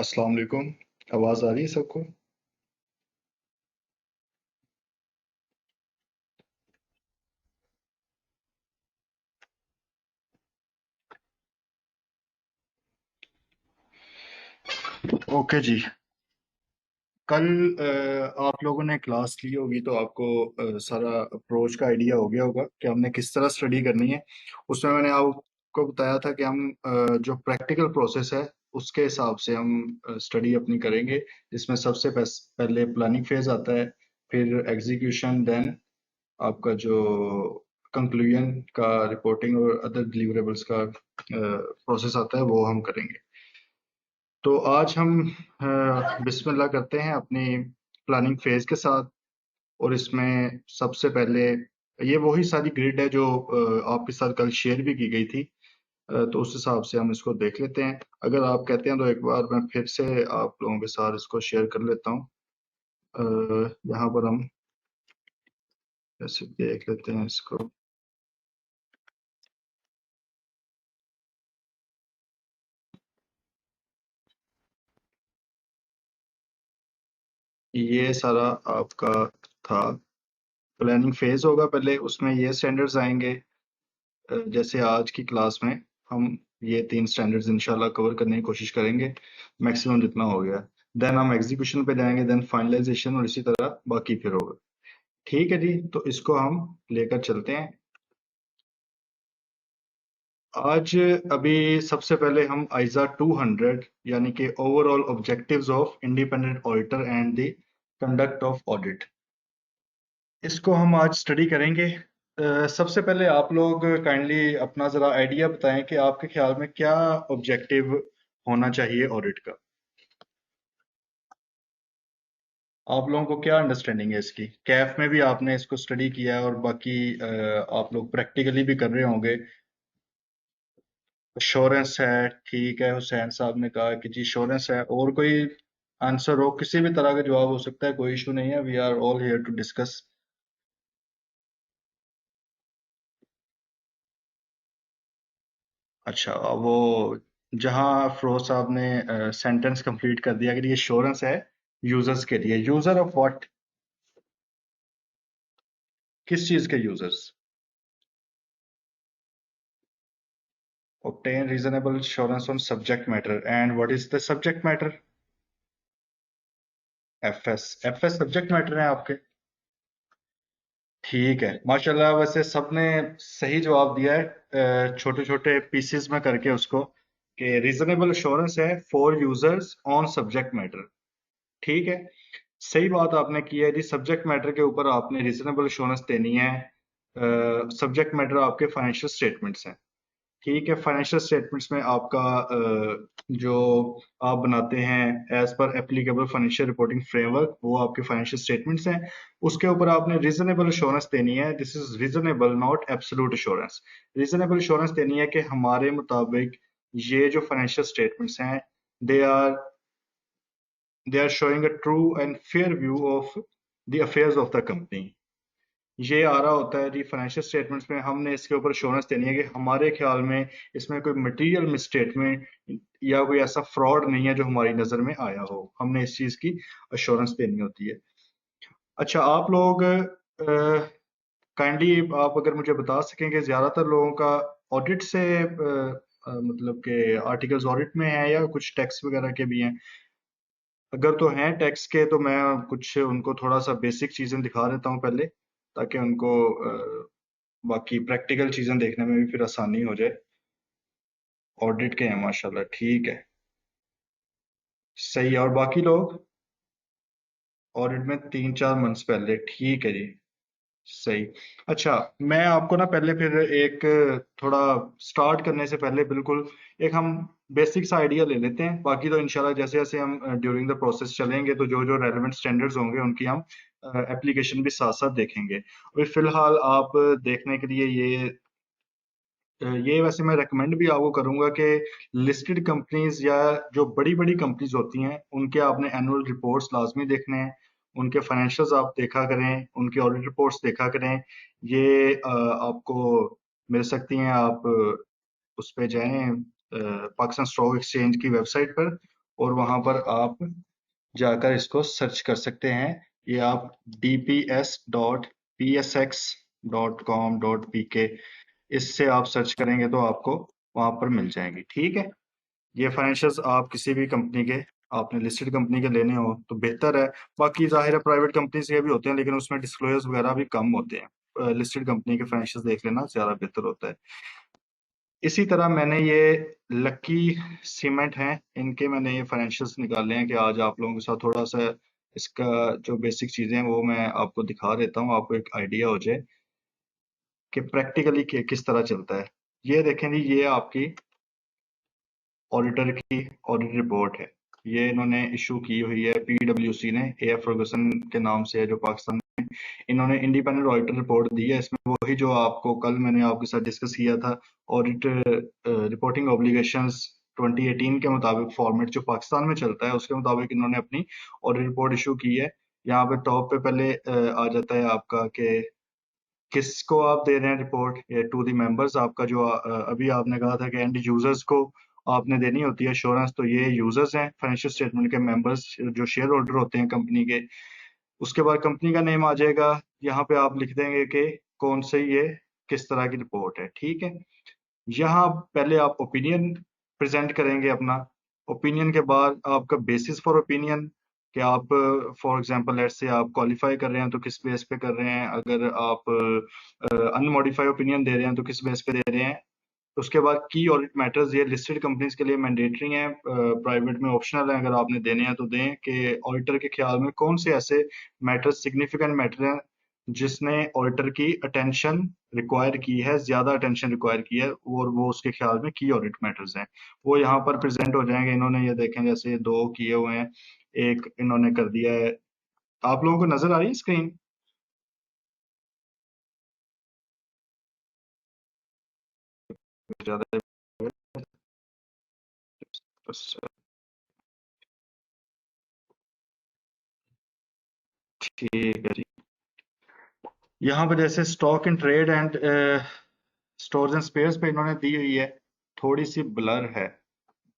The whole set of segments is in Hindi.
अस्सलाम वालेकुम। आवाज़ आ रही है सबको? ओके जी। कल आप लोगों ने क्लास ली होगी तो आपको सारा अप्रोच का आइडिया हो गया होगा कि हमने किस तरह स्टडी करनी है। उसमें मैंने आपको बताया था कि हम जो प्रैक्टिकल प्रोसेस है उसके हिसाब से हम स्टडी अपनी करेंगे, जिसमें सबसे पहले प्लानिंग फेज आता है, फिर एग्जीक्यूशन, देन आपका जो कंक्लूजन का रिपोर्टिंग और अदर डिलीवरेबल्स का प्रोसेस आता है वो हम करेंगे। तो आज हम बिस्मिल्लाह करते हैं अपनी प्लानिंग फेज के साथ। और इसमें सबसे पहले ये वही सारी ग्रिड है जो आपके साथ कल शेयर भी की गई थी। तो उस हिसाब से हम इसको देख लेते हैं। अगर आप कहते हैं तो एक बार मैं फिर से आप लोगों के साथ इसको शेयर कर लेता हूँ। यहाँ पर हम ऐसे देख लेते हैं इसको। ये सारा आपका था, प्लानिंग फेज होगा पहले, उसमें ये स्टैंडर्ड्स आएंगे। जैसे आज की क्लास में हम ये तीन स्टैंडर्ड्स इंशाल्लाह कवर करने की कोशिश करेंगे, मैक्सिमम जितना हो गया। देन हम एग्जीक्यूशन पे जाएंगे, देन फाइनलाइजेशन, और इसी तरह बाकी फिर होगा। ठीक है जी, तो इसको हम लेकर चलते हैं। आज अभी सबसे पहले हम आइजा 200 यानी कि overall objectives of independent auditor and the conduct of audit, इसको हम आज स्टडी करेंगे। सबसे पहले आप लोग काइंडली अपना ज़रा आइडिया बताएं कि आपके ख्याल में क्या ऑब्जेक्टिव होना चाहिए ऑडिट का। आप लोगों को क्या अंडरस्टैंडिंग है इसकी? कैफ में भी आपने इसको स्टडी किया है और बाकी आप लोग प्रैक्टिकली भी कर रहे होंगे। श्योरेंस है, ठीक है, हुसैन साहब ने कहा कि जी श्योरेंस है। और कोई आंसर हो, किसी भी तरह का जवाब हो सकता है, कोई इशू नहीं है, we are all here to discuss. अच्छा, वो जहां फिरोज साहब ने सेंटेंस कंप्लीट कर दिया कि ये श्योरेंस है यूजर्स के लिए, यूजर ऑफ व्हाट, किस चीज के users? obtain reasonable assurance on subject matter, and what is the subject matter? FS, FS subject matter है आपके। ठीक है, माशाल्लाह, वैसे सबने सही जवाब दिया है, छोटे छोटे पीसेस में करके उसको, कि रीजनेबल अश्योरेंस है for users on subject matter. ठीक है, सही बात आपने की है जी। सब्जेक्ट मैटर के ऊपर आपने रीजनेबल अश्योरेंस देनी है। सब्जेक्ट मैटर आपके फाइनेंशियल स्टेटमेंट्स हैं। ठीक है, फाइनेंशियल स्टेटमेंट्स में आपका जो आप बनाते हैं as per applicable financial reporting framework, वो आपके फाइनेंशियल स्टेटमेंट्स हैं। उसके ऊपर आपने रीजनेबल अश्योरेंस देनी है। This is reasonable, not absolute assurance. Reasonable assurance देनी है कि हमारे मुताबिक ये जो फाइनेंशियल स्टेटमेंट्स हैं, they are they are showing a true and fair view of the affairs of the company. ये आ रहा होता है जी फाइनेंशियल स्टेटमेंट्स में। हमने इसके ऊपर अश्योरेंस देनी है कि हमारे ख्याल में इसमें कोई मटेरियल मिसस्टेटमेंट या कोई ऐसा फ्रॉड नहीं है जो हमारी नजर में आया हो। हमने इस चीज की अश्योरेंस देनी होती है। अच्छा, आप लोग काइंडली आप अगर मुझे बता सकें कि ज्यादातर लोगों का ऑडिट से मतलब कि आर्टिकल्स ऑडिट में है या कुछ टैक्स वगैरह के भी हैं? अगर तो हैं टैक्स के, तो मैं कुछ उनको थोड़ा सा बेसिक चीजें दिखा देता हूँ पहले, ताकि उनको बाकी प्रैक्टिकल चीजें देखने में भी फिर आसानी हो जाए। ऑडिट के हैं माशाल्लाह, ठीक है, सही है। और बाकी लोग ऑडिट में 3-4 मंथ्स पहले, ठीक है जी, सही। अच्छा, मैं आपको ना पहले फिर एक थोड़ा स्टार्ट करने से पहले बिल्कुल एक हम बेसिक सा आइडिया ले लेते हैं। बाकी तो इंशाल्लाह जैसे जैसे हम ड्यूरिंग द प्रोसेस चलेंगे तो जो जो रेलेवेंट स्टैंडर्ड्स होंगे उनकी हम एप्लीकेशन भी साथ साथ देखेंगे। और फिलहाल आप देखने के लिए ये वैसे मैं रेकमेंड भी आपको करूंगा कि लिस्टेड कंपनीज या जो बड़ी बड़ी कंपनीज होती हैं उनके आपने एनुअल रिपोर्ट्स लाजमी देखने हैं। उनके फाइनेंशियल्स आप देखा करें, उनके ऑडिट रिपोर्ट्स देखा करें। ये आपको मिल सकती हैं। आप उस पे जाएं, पाकिस्तान स्टॉक एक्सचेंज की वेबसाइट पर, और वहां पर आप जाकर इसको सर्च कर सकते हैं। ये आप dps.psx.com.pk इससे आप सर्च करेंगे तो आपको वहां पर मिल जाएंगी। ठीक है, ये फाइनेंशियल्स आप किसी भी कंपनी के, आपने लिस्टेड कंपनी के लेने हो तो बेहतर है। बाकी जाहिर है प्राइवेट कंपनी के भी होते हैं, लेकिन उसमें डिस्क्लोजर्स वगैरह भी कम होते हैं। लिस्टेड कंपनी के फाइनेंशियल्स देख लेना ज्यादा बेहतर होता है। इसी तरह मैंने ये लकी सीमेंट हैं, इनके मैंने ये फाइनेंशियल्स निकाले हैं कि आज आप लोगों के साथ थोड़ा सा इसका जो बेसिक चीजें हैं वो मैं आपको दिखा देता हूँ, आपको एक आइडिया हो जाए कि प्रैक्टिकली किस तरह चलता है। ये देखें जी, ये आपकी ऑडिटर की ऑडिट रिपोर्ट है। ये इन्होंने इशू की हुई है पीडब्ल्यूसी ने, एफ फर्गुसन के नाम से है जो पाकिस्तान में। इन्होंने इंडिपेंडेंट ऑडिटर रिपोर्ट दी है। इसमें वही जो आपको कल मैंने आपके साथ डिस्कस किया था, ऑडिट रिपोर्टिंग ऑब्लिगेशंस 2018 के मुताबिक फॉर्मेट जो पाकिस्तान में चलता है उसके मुताबिक इन्होंने अपनी ऑडिट रिपोर्ट इशू की है। यहाँ पे टॉप पे पहले आ जाता है आपका कि किसको आप दे रहे हैं रिपोर्ट, ये टू दी मेंबर्स। आपका जो अभी आपने कहा था कि एंड यूजर्स को आपने देनी होती है अश्योरेंस, तो ये यूजर्स हैं फाइनेंशियल स्टेटमेंट के मेंबर्स जो शेयर होल्डर होते हैं कंपनी के। उसके बाद कंपनी का नेम आ जाएगा, यहाँ पे आप लिख देंगे कि कौन से ये किस तरह की रिपोर्ट है। ठीक है, यहाँ पहले आप ओपिनियन प्रेजेंट करेंगे अपना। ओपिनियन के बाद आपका बेसिस फॉर ओपिनियन कि आप फॉर एग्जांपल लेट्स से आप क्वालिफाई कर रहे हैं तो किस बेस पे कर रहे हैं, अगर आप अनमॉडिफाइड ओपिनियन दे रहे हैं तो किस बेस पे दे रहे हैं। उसके बाद की ऑडिट मैटर्स, ये लिस्टेड कंपनीज के लिए मैंडेटरी हैं, प्राइवेट में ऑप्शनल है, अगर आपने देने हैं तो दें कि ऑडिटर के ख्याल में कौन से ऐसे मैटर्स सिग्निफिकेंट मैटर हैं जिसने ऑडिटर की अटेंशन रिक्वायर की है, ज्यादा अटेंशन रिक्वायर की है, और वो उसके ख्याल में की ऑडिट मैटर्स हैं, वो यहाँ पर प्रेजेंट हो जाएंगे। इन्होंने ये देखें जैसे दो किए हुए हैं, एक इन्होंने कर दिया है। आप लोगों को नजर आ रही है स्क्रीन? ज्यादा बस, ठीक है जी। यहाँ पे जैसे stock in trade and stores and spheres पे इन्होंने दी हुई है, थोड़ी सी ब्लर है।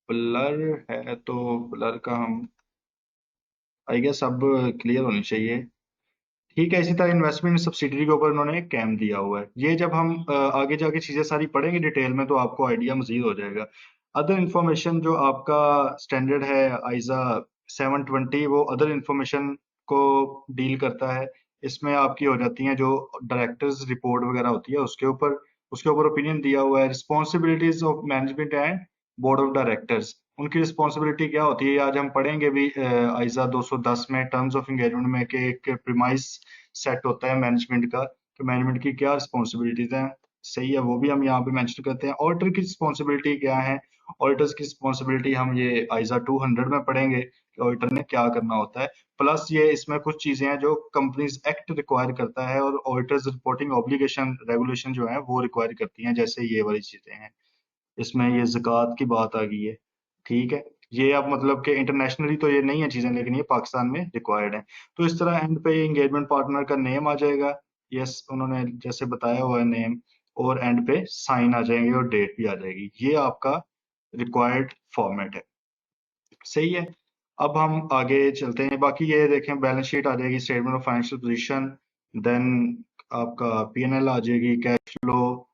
ब्लर है तो ब्लर का हम आई गेस अब क्लियर होनी चाहिए। ठीक है, इसी तरह इन्वेस्टमेंट सब्सिडरी के ऊपर उन्होंने एक कैम दिया हुआ है। ये जब हम आगे जाके चीजें सारी पढ़ेंगे डिटेल में तो आपको आइडिया मजीद हो जाएगा। अदर इंफॉर्मेशन जो आपका स्टैंडर्ड है आइजा 720, वो अदर इंफॉर्मेशन को डील करता है। इसमें आपकी हो जाती हैं जो डायरेक्टर्स रिपोर्ट वगैरह होती है उसके ऊपर ओपिनियन दिया हुआ है। Responsibilities of management and board of directors, उनकी रिस्पॉन्सिबिलिटी क्या होती है आज हम पढ़ेंगे भी आइजा 210 में टर्म्स ऑफ एंगेजमेंट में, कि एक प्रीमाइस सेट होता है मैनेजमेंट का, तो मैनेजमेंट की क्या रिस्पॉन्सिबिलिटीज हैं, सही है, वो भी हम यहाँ पे मेंशन करते हैं। ऑडिटर की रिस्पॉन्सिबिलिटी क्या है, ऑडिटर्स की रिस्पॉन्सिबिलिटी हम ये आइजा 200 में पढ़ेंगे कि ऑडिटर ने क्या करना होता है। प्लस ये इसमें कुछ चीजें हैं जो कंपनीज एक्ट रिक्वायर करता है और ऑडिटर्स रिपोर्टिंग ऑब्लिगेशन रेगुलेशन जो है वो रिक्वायर करती हैं, जैसे ये वाली चीजें हैं। इसमें ये ज़कात की बात आ गई है। ठीक है, ये अब मतलब कि इंटरनेशनली तो ये नहीं है चीजें, लेकिन ये पाकिस्तान में रिक्वायर्ड है। तो इस तरह एंड पे एंगेजमेंट पार्टनर का नेम आ जाएगा, यस उन्होंने जैसे बताया हुआ है नेम, और एंड पे साइन आ जाएंगे और डेट भी आ जाएगी। ये आपका रिक्वायर्ड फॉर्मेट है, सही है। अब हम आगे चलते हैं। बाकी ये देखें, बैलेंस शीट आ जाएगी, statement of financial position, then आपका पीएनएल आ जाएगी, cash flow,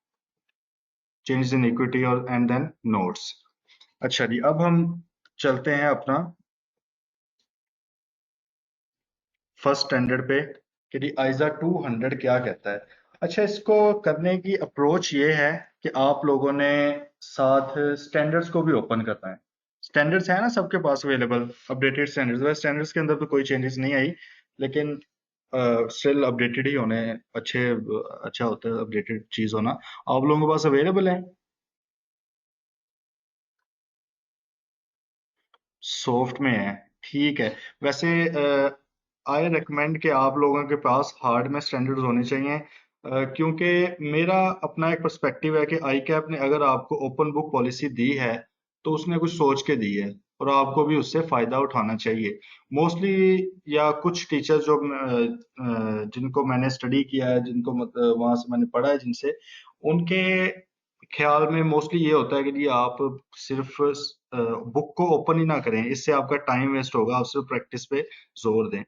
change in equity और एंड देन नोट्स। अच्छा जी, अब हम चलते हैं अपना फर्स्ट स्टैंडर्ड पे कि जी आइजा 200 क्या कहता है। अच्छा, इसको करने की अप्रोच ये है कि आप लोगों ने साथ स्टैंडर्ड्स को भी ओपन करना है। स्टैंडर्ड्स है ना सबके पास अवेलेबल, अपडेटेड स्टैंडर्ड्स। वैसे स्टैंडर्ड्स के अंदर तो कोई चेंजेस नहीं आई, लेकिन स्टिल अपडेटेड ही होने अच्छे, अच्छा होता है अपडेटेड चीज होना। आप लोगों के पास अवेलेबल है? सॉफ्ट में है, ठीक है। वैसे आई रिकमेंड कि आप लोगों के पास हार्ड में स्टैंडर्ड्स होने चाहिए, क्योंकि मेरा अपना एक पर्सपेक्टिव है कि आई कैप ने अगर आपको ओपन बुक पॉलिसी दी है तो उसने कुछ सोच के दी है, और आपको भी उससे फायदा उठाना चाहिए। मोस्टली या कुछ टीचर्स जो जिनको मैंने स्टडी किया है, जिनको वहां से मैंने पढ़ा है जिनसे, उनके ख्याल में मोस्टली ये होता है कि जी आप सिर्फ बुक को ओपन ही ना करें, इससे आपका टाइम वेस्ट होगा, आप सिर्फ प्रैक्टिस पे जोर दें।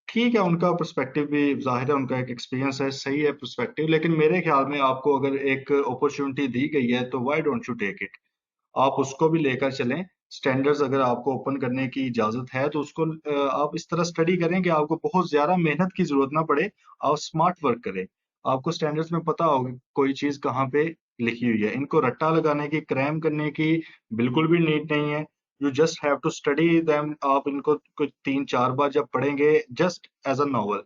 ठीक है, उनका पर्सपेक्टिव भी जाहिर है, उनका एक एक्सपीरियंस है, सही है पर्सपेक्टिव, लेकिन मेरे ख्याल में आपको अगर एक अपॉर्चुनिटी दी गई है तो why don't you take it. आप उसको भी लेकर चलें। स्टैंडर्ड्स अगर आपको ओपन करने की इजाजत है तो उसको आप इस तरह स्टडी करें कि आपको बहुत ज्यादा मेहनत की जरूरत ना पड़े, आप स्मार्ट वर्क करें। आपको स्टैंडर्ड्स में पता होगा कोई चीज कहाँ पे लिखी हुई है, इनको रट्टा लगाने की, क्रैम करने की बिल्कुल भी नीड नहीं है। You just have to study them. आप इनको कुछ 3-4 बार जब पढ़ेंगे, जस्ट एज अ नॉवल,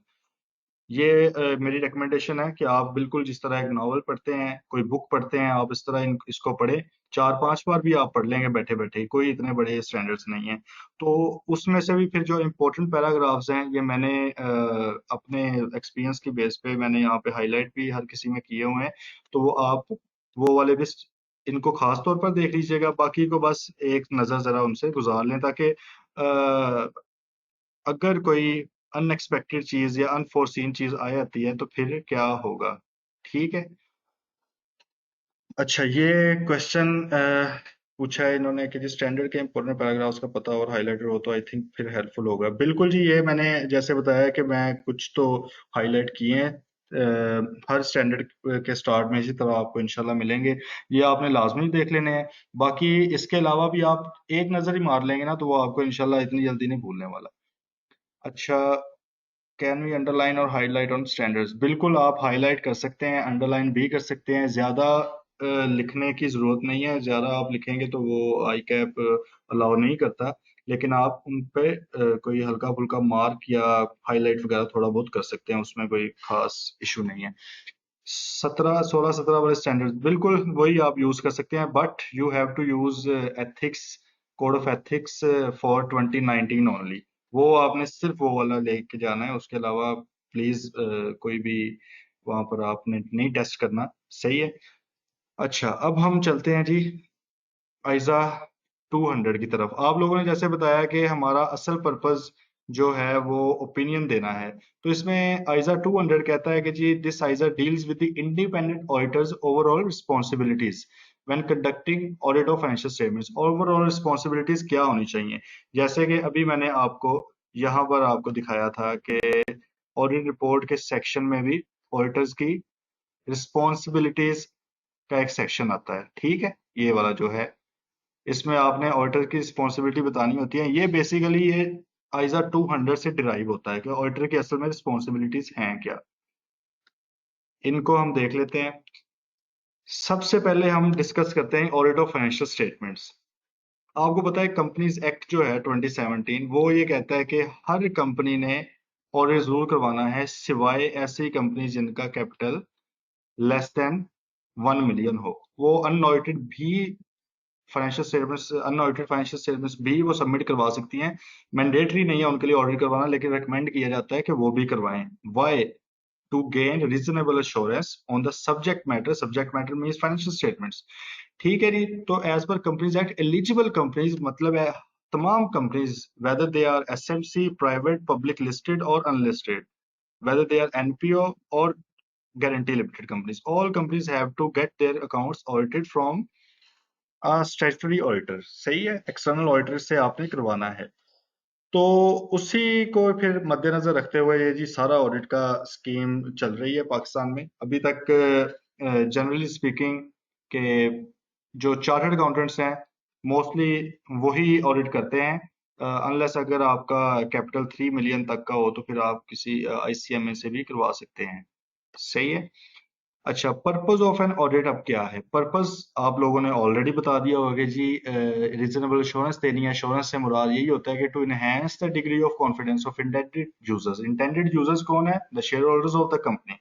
ये मेरी रिकमेंडेशन है कि आप बिल्कुल जिस तरह एक नॉवल पढ़ते हैं, कोई बुक पढ़ते हैं, आप इस तरह इसको पढ़े। 4-5 बार भी आप पढ़ लेंगे बैठे बैठे, कोई इतने बड़े स्टैंडर्ड्स नहीं है। तो उसमें से भी फिर जो इम्पोर्टेंट पैराग्राफ्स हैं, ये मैंने अपने एक्सपीरियंस की बेस पे मैंने यहाँ पे हाईलाइट भी हर किसी में किए हुए हैं। तो वो आप वो वाले भी इनको खास तौर पर देख लीजिएगा, बाकी को बस एक नजर जरा उनसे गुजार लें, ताकि अगर कोई अनएक्सपेक्टेड चीज या अनफोर्सीन चीज आ जाती है तो फिर क्या होगा। ठीक है। अच्छा, ये क्वेश्चन पूछा है इन्होंने कि जिस स्टैंडर्ड के इंपॉर्टेंट पैराग्राफ्स का पता और हाईलाइटेड हो तो आई थिंक फिर हेल्पफुल होगा। बिल्कुल जी, ये मैंने जैसे बताया कि मैं कुछ तो हाईलाइट किए हैं हर स्टैंडर्ड के स्टार्ट में, इसी तरह आपको इंशाल्लाह मिलेंगे। ये आपने लाजमी देख लेने हैं। बाकी इसके अलावा भी आप एक नजर ही मार लेंगे ना, तो वो आपको इंशाल्लाह इतनी जल्दी नहीं भूलने वाला। अच्छा, कैन वी अंडरलाइन और हाईलाइट ऑन स्टैंडर्ड्स? बिल्कुल, आप हाईलाइट कर सकते हैं, अंडरलाइन भी कर सकते हैं। ज्यादा लिखने की जरूरत नहीं है, ज्यादा आप लिखेंगे तो वो आई कैप अलाउ नहीं करता। लेकिन आप उन पे कोई हल्का फुल्का मार्क या हाईलाइट वगैरह थोड़ा बहुत कर सकते हैं, उसमें कोई खास इशू नहीं है। 16 17 वाले स्टैंडर्ड बिल्कुल वही आप यूज कर सकते हैं, but you have to use ethics, code of ethics for 2019 only. वो आपने सिर्फ वो वाला लेके जाना है, उसके अलावा प्लीज कोई भी वहां पर आपने नहीं टेस्ट करना। सही है। अच्छा, अब हम चलते हैं जी आइजा 200 की तरफ। आप लोगों ने जैसे बताया कि हमारा असल पर्पस जो है वो ओपिनियन देना है, तो इसमें आइजा 200 कहता है कि जी this ISA deals with the independent auditors overall responsibilities when conducting audit of financial statements. Overall responsibilities क्या होनी चाहिए, जैसे कि अभी मैंने आपको यहाँ पर आपको दिखाया था कि ऑडिट रिपोर्ट के सेक्शन में भी ऑडिटर्स की रिस्पॉन्सिबिलिटीज का एक सेक्शन आता है। ठीक है, ये वाला जो है, इसमें आपने ऑडिटर की रिस्पॉन्सिबिलिटी बतानी होती है। ये बेसिकली ये आइजा 200 से डिराइव होता है कि ऑडिटर की असल में रिस्पॉन्सिबिलिटीज हैं क्या। इनको हम देख लेते हैं। सबसे पहले हम डिस्कस करते हैं ऑडिट ऑफ फाइनेंशियल स्टेटमेंट्स। आपको पता है कंपनीज एक्ट जो है 2017, वो ये कहता है कि हर कंपनी ने ऑडिट जरूर करवाना है, सिवाय ऐसी कंपनी जिनका कैपिटल लेस देन 1 मिलियन हो। वो अनऑडिटेड भी financial statements, unaudited financial statements भी वो सबमिट करवा सकती हैं। मैंडेटरी नहीं है उनके लिए ऑडिट करवाना, लेकिन रिकमेंड किया जाता है कि वो भी करवाएं। Why? To gain reasonable assurance on the subject matter. Subject matter means financial statements. ठीक है जी। तो as per companies act eligible companies मतलब है तमाम companies, whether they are SMC, private, public listed और unlisted, whether they are NPO or guarantee limited companies, all companies have to get their accounts audited from statutory auditor. सही है, एक्सटर्नल ऑडिटर से आपने करवाना है। तो उसी को फिर मद्देनजर रखते हुए ये जी सारा ऑडिट का स्कीम चल रही है पाकिस्तान में अभी तक। जनरली स्पीकिंग के जो चार्टर्ड अकाउंटेंट्स हैं मोस्टली वही ऑडिट करते हैं, अनलेस अगर आपका कैपिटल 3 मिलियन तक का हो तो फिर आप किसी आईसीएमए से भी करवा सकते हैं। सही है। अच्छा, पर्पस ऑफ एन ऑडिट अब क्या है? पर्पस आप लोगों ने ऑलरेडी बता दिया होगा कि जी रीजनेबल एश्योरेंस देनी है। एश्योरेंस से मुराद यही होता है कि to enhance the degree of confidence of intended users. Intended users कौन है? The shareholders of the company.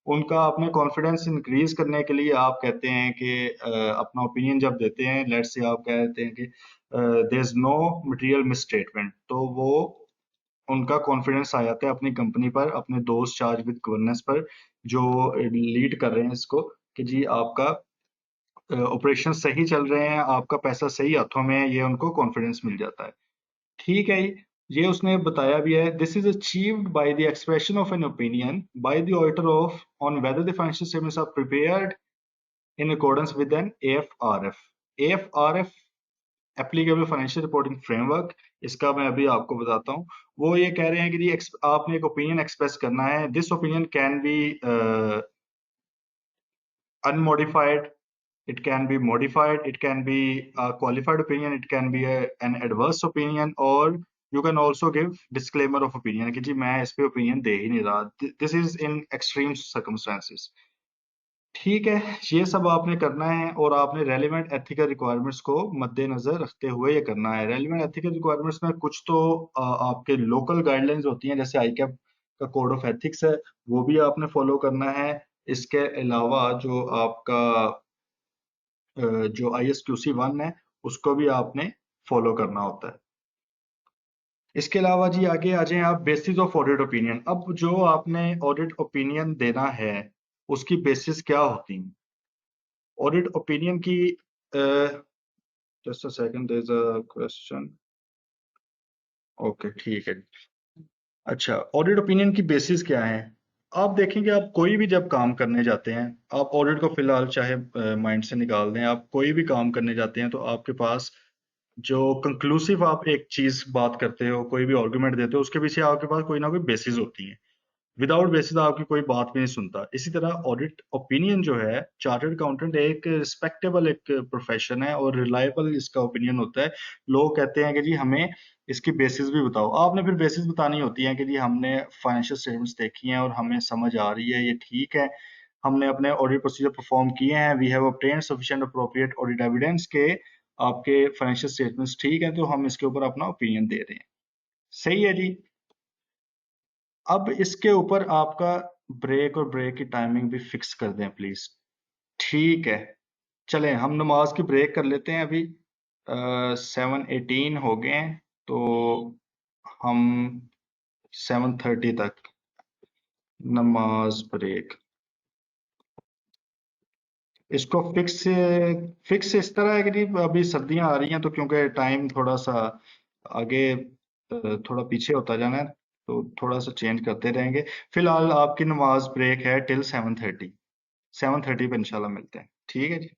उनका अपने कॉन्फिडेंस इंक्रीज करने के लिए आप कहते हैं कि अपना ओपिनियन जब देते हैं, लेट्स से आप कहते हैं कि there is no material misstatement, तो वो उनका कॉन्फिडेंस आ जाता है अपनी कंपनी पर, अपने दोस्त चार्ज विद गवर्नेंस पर जो लीड कर रहे हैं इसको, कि जी आपका ऑपरेशन सही चल रहे हैं, आपका पैसा सही हाथों में है, ये उनको कॉन्फिडेंस मिल जाता है। ठीक है। ये उसने बताया भी है, this is achieved by the expression of an opinion by the auditor of on whether the financial statements are prepared in accordance with an AFRF. AFRF applicable financial reporting framework, इसका मैं अभी आपको बताता हूँ। वो ये कह रहे हैं कि जी आपने एक ओपिनियन एक्सप्रेस करना है। This opinion can be unmodified, it can be modified, it can be a qualified opinion, it can be an adverse opinion, or you can also give disclaimer of opinion कि जी मैं इस पे opinion दे ही नहीं रहा। This is in extreme circumstances। ठीक है, ये सब आपने करना है और आपने रेलिवेंट एथिकल रिक्वायरमेंट्स को मद्देनजर रखते हुए ये करना है। रेलिवेंट एथिकल रिक्वायरमेंट्स में कुछ तो आपके लोकल गाइडलाइंस होती हैं, जैसे आईकैप का कोड ऑफ एथिक्स है, वो भी आपने फॉलो करना है। इसके अलावा जो आपका जो ISQC 1 है, उसको भी आपने फॉलो करना होता है। इसके अलावा जी आगे आ जाएं आप, बेसिस ऑफ ऑडिट ओपिनियन। अब जो आपने ऑडिट ओपिनियन देना है, उसकी बेसिस क्या होती है? ऑडिट ओपिनियन की just a second, there is a question. Okay, ठीक है। अच्छा, ऑडिट ओपिनियन की बेसिस क्या है? आप देखेंगे, आप कोई भी जब काम करने जाते हैं, आप ऑडिट को फिलहाल चाहे माइंड से निकाल दें, आप कोई भी काम करने जाते हैं तो आपके पास जो कंक्लूसिव आप एक चीज बात करते हो, कोई भी आर्गुमेंट देते हो, उसके पीछे आपके पास कोई ना कोई बेसिस होती है। विदाउट बेसिस आपकी कोई बात भी नहीं सुनता। इसी तरह ऑडिट ओपिनियन जो है, चार्टर्ड अकाउंटेंट एक रिस्पेक्टेबल एक प्रोफेशन है और रिलायबल इसका ओपिनियन होता है। लोग कहते हैं कि जी हमें इसकी बेसिस भी बताओ। आपने फिर बेसिस बतानी होती है कि जी हमने फाइनेंशियल स्टेटमेंट्स देखी हैं और हमें समझ आ रही है ये ठीक है, हमने अपने ऑडिट प्रोसीजर परफॉर्म किए हैं, we have obtained sufficient appropriate audit evidence के आपके फाइनेंशियल स्टेटमेंट्स ठीक है, तो हम इसके ऊपर अपना ओपिनियन दे रहे हैं। सही है जी। अब इसके ऊपर आपका ब्रेक और ब्रेक की टाइमिंग भी फिक्स कर दें प्लीज। ठीक है, चलें हम नमाज की ब्रेक कर लेते हैं अभी। 7:18 हो गए हैं, तो हम 7:30 तक नमाज ब्रेक। इसको फिक्स फिक्स इस तरह है कि जी अभी सर्दियां आ रही हैं, तो क्योंकि टाइम थोड़ा सा आगे थोड़ा पीछे होता जाना है, तो थोड़ा सा चेंज करते रहेंगे। फिलहाल आपकी नमाज ब्रेक है टिल 7:30। 7:30 पे इंशाल्लाह मिलते हैं। ठीक है जी।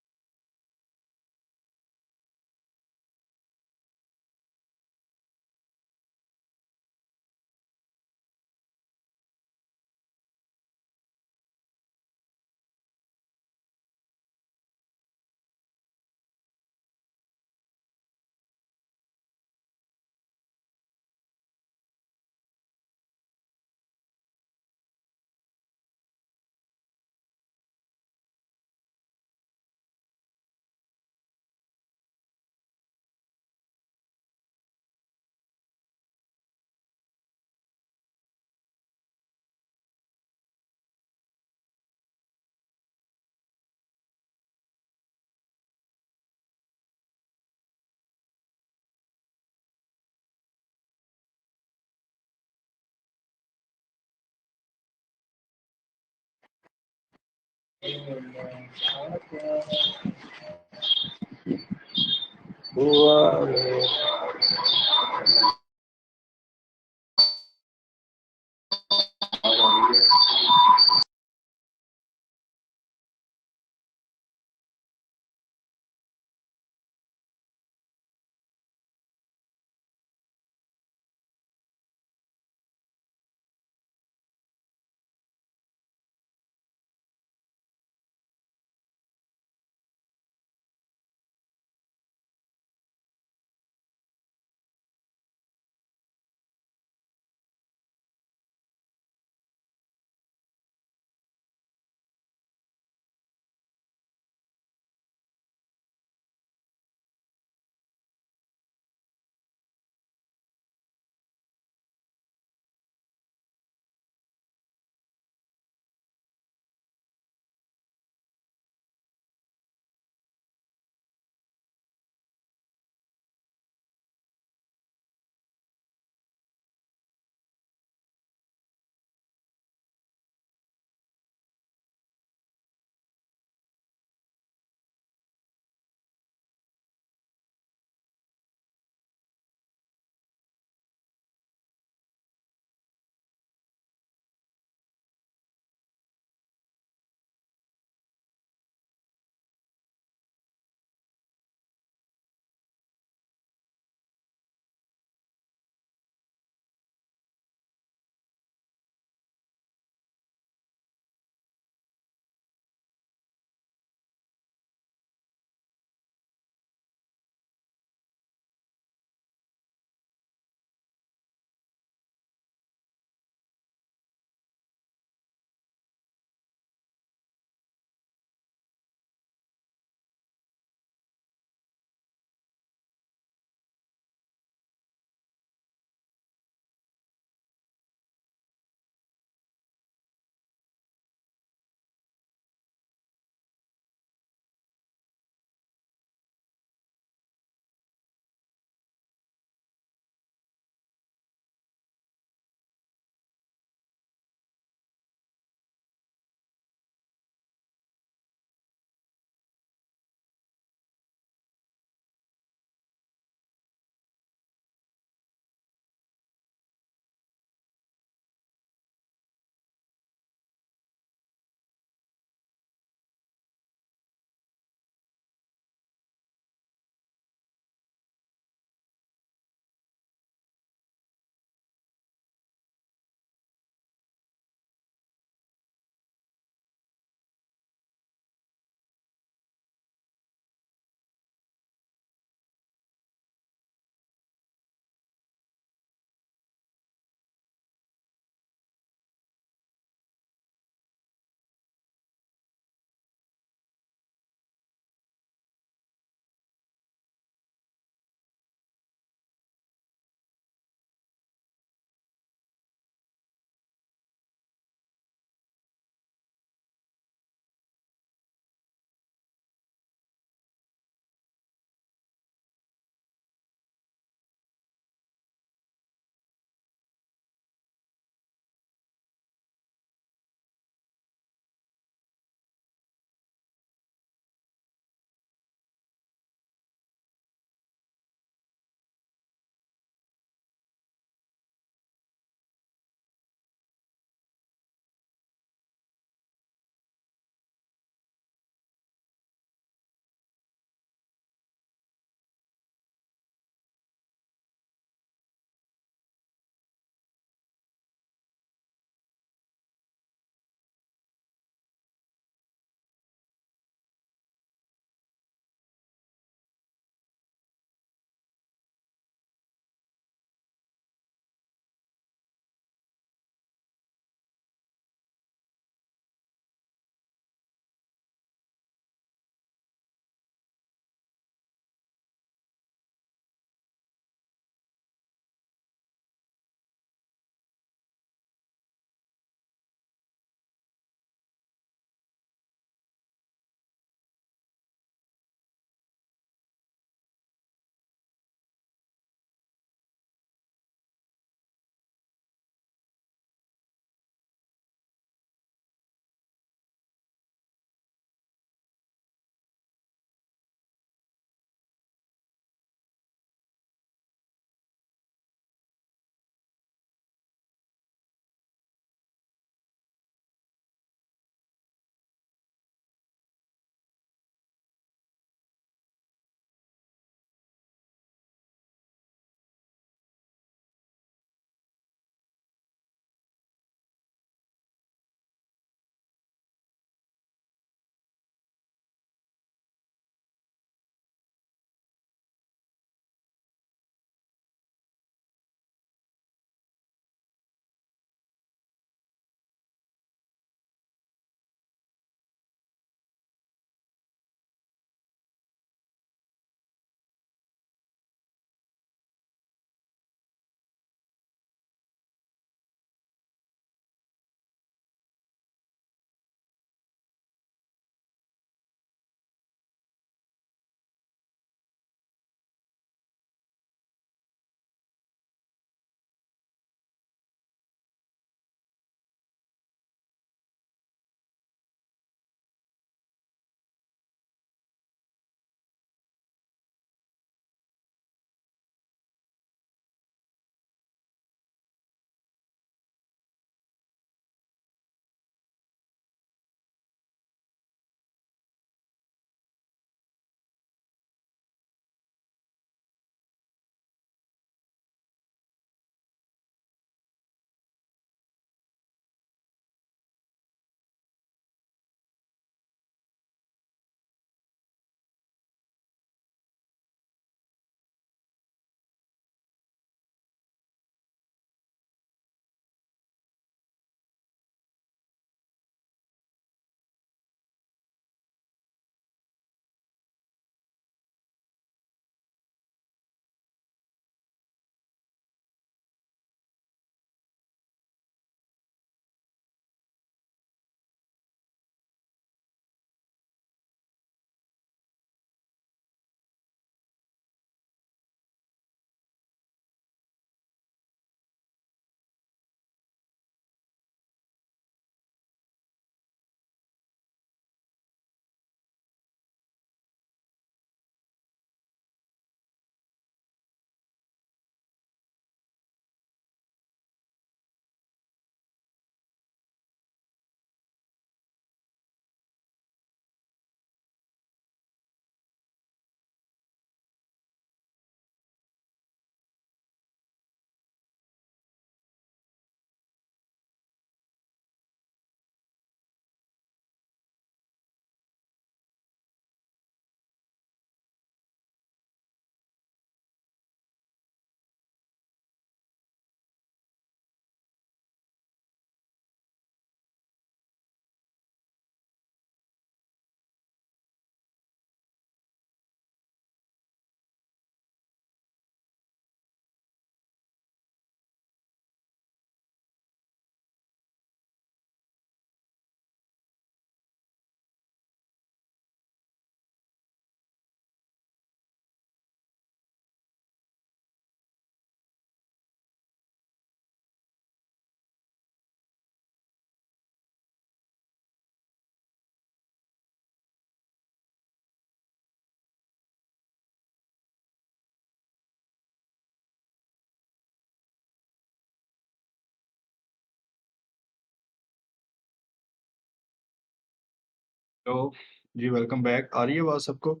तो जी वेलकम बैक। आ रही है आवाज सबको?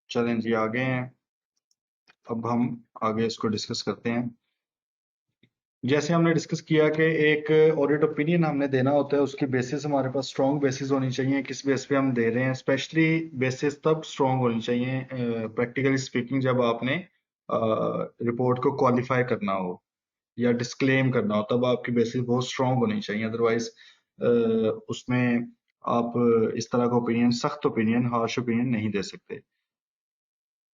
चलें जी, आगे हैं। अब हम आगे इसको डिस्कस करते हैं। जैसे हमने डिस्कस किया कि एक ऑडिट ओपिनियन हमने देना होता है, उसकी बेसिस हमारे पास स्ट्रॉन्ग बेसिस होनी चाहिए, किस बेस पे हम दे रहे हैं। स्पेशली बेसिस तब स्ट्रॉन्ग होनी चाहिए प्रैक्टिकली स्पीकिंग, जब आपने रिपोर्ट को क्वालिफाई करना हो या डिस्क्लेम करना हो, तब आपकी बेसिस बहुत स्ट्रॉन्ग होनी चाहिए। अदरवाइज उसमें आप इस तरह का ओपिनियन, सख्त ओपिनियन, हार्श ओपिनियन नहीं दे सकते।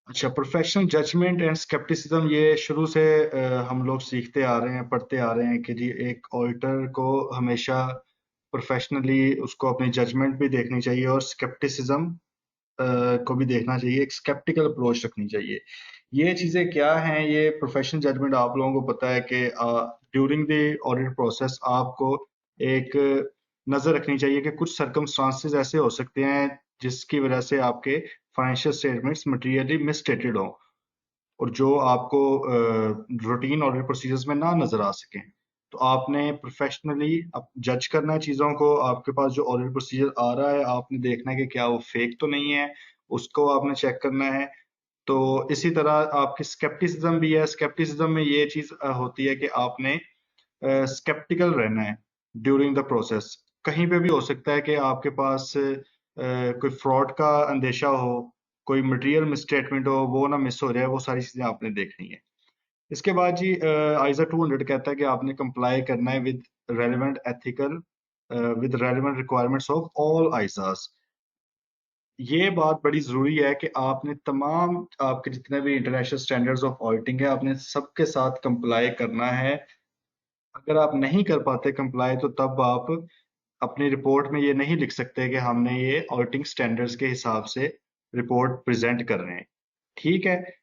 अच्छा, प्रोफेशनल जजमेंट एंड स्केप्टिसिज्म, ये शुरू से हम लोग सीखते आ रहे हैं, पढ़ते आ रहे हैं कि जी एक ऑडिटर को हमेशा प्रोफेशनली उसको अपनी जजमेंट भी देखनी चाहिए और स्केप्टिसिज्म को भी देखना चाहिए, एक स्केप्टिकल अप्रोच रखनी चाहिए। ये चीजें क्या हैं? ये प्रोफेशनल जजमेंट आप लोगों को पता है कि ड्यूरिंग द ऑडिट प्रोसेस आपको एक नजर रखनी चाहिए कि कुछ सर्कमस्टांसेस ऐसे हो सकते हैं जिसकी वजह से आपके फाइनेंशियल स्टेटमेंट्स मटेरियली मिसस्टेटेड हो और जो आपको रूटीन ऑडिट प्रोसीजर्स में ना नजर आ सके। तो आपने प्रोफेशनली जज करना है चीजों को। आपके पास जो ऑडिट प्रोसीजर आ रहा है, आपने देखना है कि क्या वो फेक तो नहीं है, उसको आपने चेक करना है। तो इसी तरह आपकी स्केप्टिसिज्म भी है। स्केप्टिसिज्म में ये चीज होती है कि आपने स्केप्टिकल रहना है ड्यूरिंग द प्रोसेस। कहीं पे भी हो सकता है कि आपके पास कोई फ्रॉड का अंदेशा हो, कोई मटेरियल मिसस्टेटमेंट हो, वो ना मिस हो जाए, वो सारी चीजें आपने देखनी है। इसके बाद जी आइजा 200 कहता है कि आपने कंप्लाई करना है with relevant ethical, with relevant requirements of all ISAs. ये बात बड़ी जरूरी है कि आपने तमाम आपके जितने भी इंटरनेशनल स्टैंडर्ड्स ऑफ ऑडिटिंग है, आपने सबके साथ कंप्लाई करना है। अगर आप नहीं कर पाते कंप्लाई, तो तब आप अपनी रिपोर्ट में ये नहीं लिख सकते कि हमने ये ऑडिटिंग स्टैंडर्ड्स के हिसाब से रिपोर्ट प्रेजेंट कर रहे हैं। ठीक है,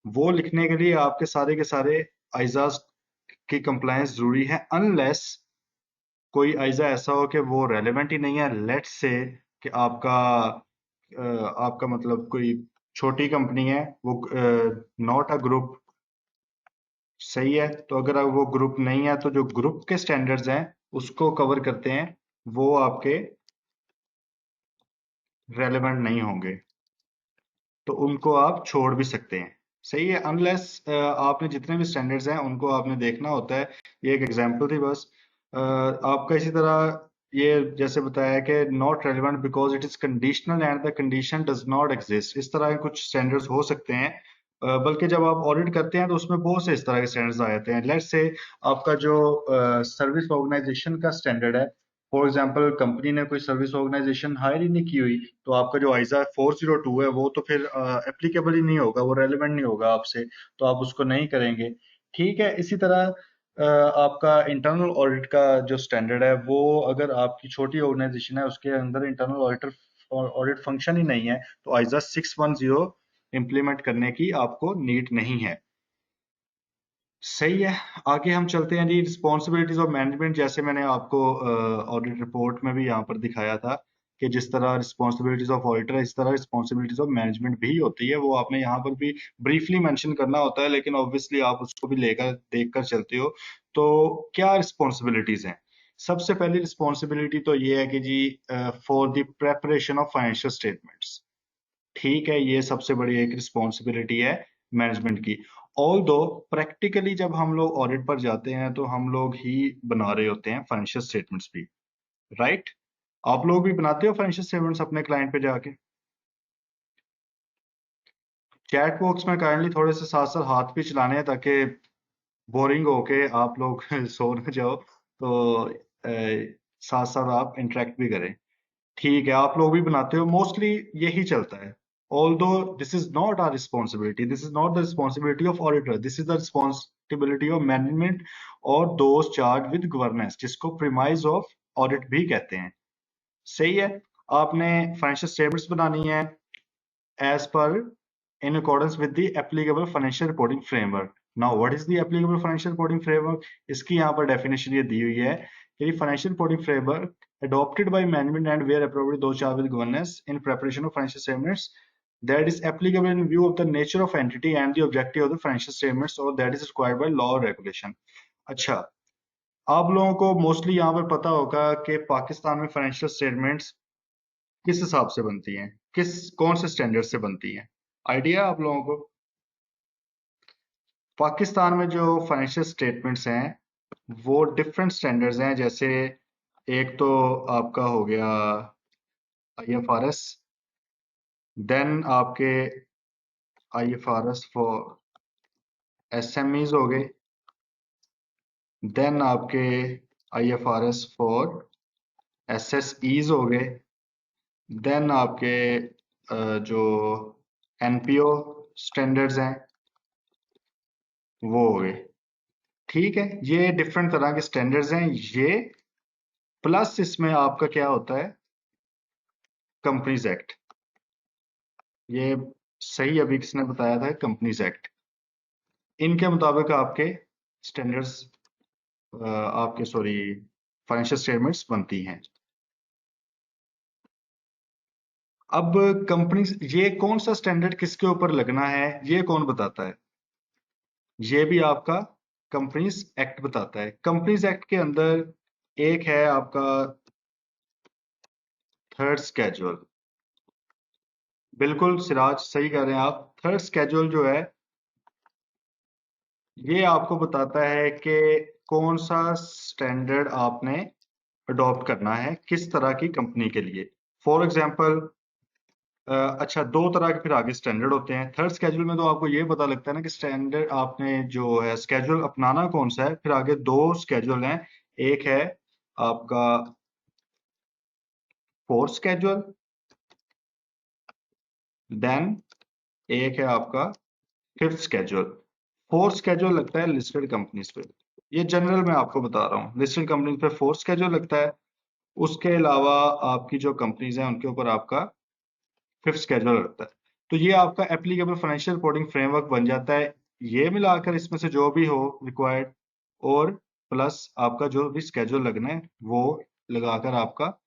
वो लिखने के लिए आपके सारे आइजाज की कंप्लायंस जरूरी है, अनलेस कोई आइजा ऐसा हो कि वो रेलेवेंट ही नहीं है। लेट्स से कि आपका मतलब कोई छोटी कंपनी है, वो नॉट अ ग्रुप, सही है। तो अगर अब वो ग्रुप नहीं है, तो जो ग्रुप के स्टैंडर्ड्स हैं उसको कवर करते हैं, वो आपके रेलेवेंट नहीं होंगे, तो उनको आप छोड़ भी सकते हैं। सही है, अनलेस आपने जितने भी स्टैंडर्ड्स हैं उनको आपने देखना होता है। ये एक एग्जांपल थी बस। आपका इसी तरह ये जैसे बताया कि not relevant because it is conditional and the condition does not exist, इस तरह के कुछ स्टैंडर्ड्स हो सकते हैं। बल्कि जब आप ऑडिट करते हैं तो उसमें बहुत से इस तरह के स्टैंडर्ड्स आ जाते हैं। लेट्स से आपका जो सर्विस ऑर्गेनाइजेशन का स्टैंडर्ड है, फॉर एग्जांपल कंपनी ने कोई सर्विस ऑर्गेनाइजेशन हायर ही नहीं की हुई, तो आपका जो आइजा 402 है वो तो फिर एप्लीकेबल ही नहीं होगा, वो रेलेवेंट नहीं होगा आपसे, तो आप उसको नहीं करेंगे। ठीक है, इसी तरह आपका इंटरनल ऑडिट का जो स्टैंडर्ड है, वो अगर आपकी छोटी ऑर्गेनाइजेशन है, उसके अंदर इंटरनल ऑडिटर ऑडिट फंक्शन ही नहीं है, तो आइजा 610 इम्प्लीमेंट करने की आपको नीड नहीं है। सही है, आगे हम चलते हैं जी। रिस्पॉन्सिबिलिटीज ऑफ मैनेजमेंट, जैसे मैंने आपको ऑडिट रिपोर्ट में भी यहाँ पर दिखाया था कि जिस तरह रिस्पॉन्सिबिलिटीज ऑफ ऑडिटर है, इस तरह रिस्पॉन्सिबिलिटीज ऑफ मैनेजमेंट भी होती है। वो आपने यहाँ पर भी ब्रीफली मेंशन करना होता है, लेकिन ऑब्वियसली आप उसको भी लेकर देख कर चलते हो। तो क्या रिस्पॉन्सिबिलिटीज हैं? सबसे पहली रिस्पॉन्सिबिलिटी तो ये है कि जी for the preparation of financial statements. ठीक है, ये सबसे बड़ी एक रिस्पॉन्सिबिलिटी है मैनेजमेंट की। ऑल दो प्रैक्टिकली जब हम लोग ऑडिट पर जाते हैं, तो हम लोग ही बना रहे होते हैं फाइनेंशियल स्टेटमेंट्स भी, राइट? आप लोग भी बनाते हो फाइनेंशियल स्टेटमेंट्स अपने क्लाइंट पे जाके? चैट बॉक्स में काइंडली थोड़े से साथ साथ हाथ भी चलाने हैं, ताकि बोरिंग होके आप लोग सो न जाओ, तो साथ साथ आप इंटरेक्ट भी करें। ठीक है, आप लोग भी बनाते हो, मोस्टली यही चलता है। Although this is not our responsibility, this is not the responsibility of auditor, this is the responsibility of management और those charged with governance, जिसको premise of audit भी कहते हैं। सही है, आपने फाइनेंशियल स्टेटमेंट्स बनानी है as per in accordance with the applicable financial reporting framework। Now what is the applicable financial reporting framework? इसकी यहाँ पर डेफिनेशन ये दी हुई है कि financial reporting framework adopted by management and where appropriate those charged with governance in preparation of financial statements that is applicable in view of the nature of entity and the objective of the financial statements or that is required by law or regulation. अच्छा, आप लोगों को मोस्टली यहाँ पर पता होगा कि पाकिस्तान में फाइनेंशियल स्टेटमेंट्स किस हिसाब से बनती हैं, कौन से स्टैंडर्ड से बनती हैं? आइडिया आप लोगों को? पाकिस्तान में जो फाइनेंशियल स्टेटमेंट्स हैं वो डिफरेंट स्टैंडर्ड्स हैं। जैसे एक तो आपका हो गया आईएफआरएस, देन आपके आईएफआरएस फॉर एसएमईज हो गए, देन आपके आईएफआरएस फॉर एसएसईज हो गए, देन आपके जो एनपीओ स्टैंडर्ड्स हैं वो हो गए। ठीक है, ये डिफरेंट तरह के स्टैंडर्ड्स हैं ये, प्लस इसमें आपका क्या होता है, कंपनीज एक्ट। ये सही अभी किसने बताया था, कंपनीज एक्ट। इनके मुताबिक आपके स्टैंडर्ड्स आपके सॉरी फाइनेंशियल स्टेटमेंट्स बनती हैं। अब कंपनी, ये कौन सा स्टैंडर्ड किसके ऊपर लगना है ये कौन बताता है? ये भी आपका कंपनीज एक्ट बताता है। कंपनीज एक्ट के अंदर एक है आपका थर्ड स्केड्यूल। बिल्कुल सिराज, सही कह रहे हैं आप। थर्ड स्केड्यूल जो है ये आपको बताता है कि कौन सा स्टैंडर्ड आपने अडॉप्ट करना है किस तरह की कंपनी के लिए। फॉर एग्जांपल, अच्छा, दो तरह के फिर आगे स्टैंडर्ड होते हैं। थर्ड स्केड्यूल में तो आपको ये पता लगता है ना कि स्टैंडर्ड आपने जो है स्केड्यूल अपनाना कौन सा है। फिर आगे दो स्केड्यूल हैं, एक है आपका फोर्थ स्केड्यूल, देन एक है आपका फिफ्थ स्केड्यूल। फोर्थ स्केड्यूल लगता है लिस्टेड कंपनीज पे। ये जनरल मैं आपको बता रहा हूँ, लिस्टेड कंपनीज पे फोर्थ स्केड्यूल लगता है। उसके अलावा आपकी जो कंपनीज हैं उनके ऊपर आपका फिफ्थ स्केड्यूल लगता है। तो ये आपका एप्लीकेबल फाइनेंशियल रिपोर्टिंग फ्रेमवर्क बन जाता है। ये मिलाकर इसमें से जो भी हो रिक्वायर्ड और प्लस आपका जो भी स्केड्यूल लगना है वो लगाकर आपका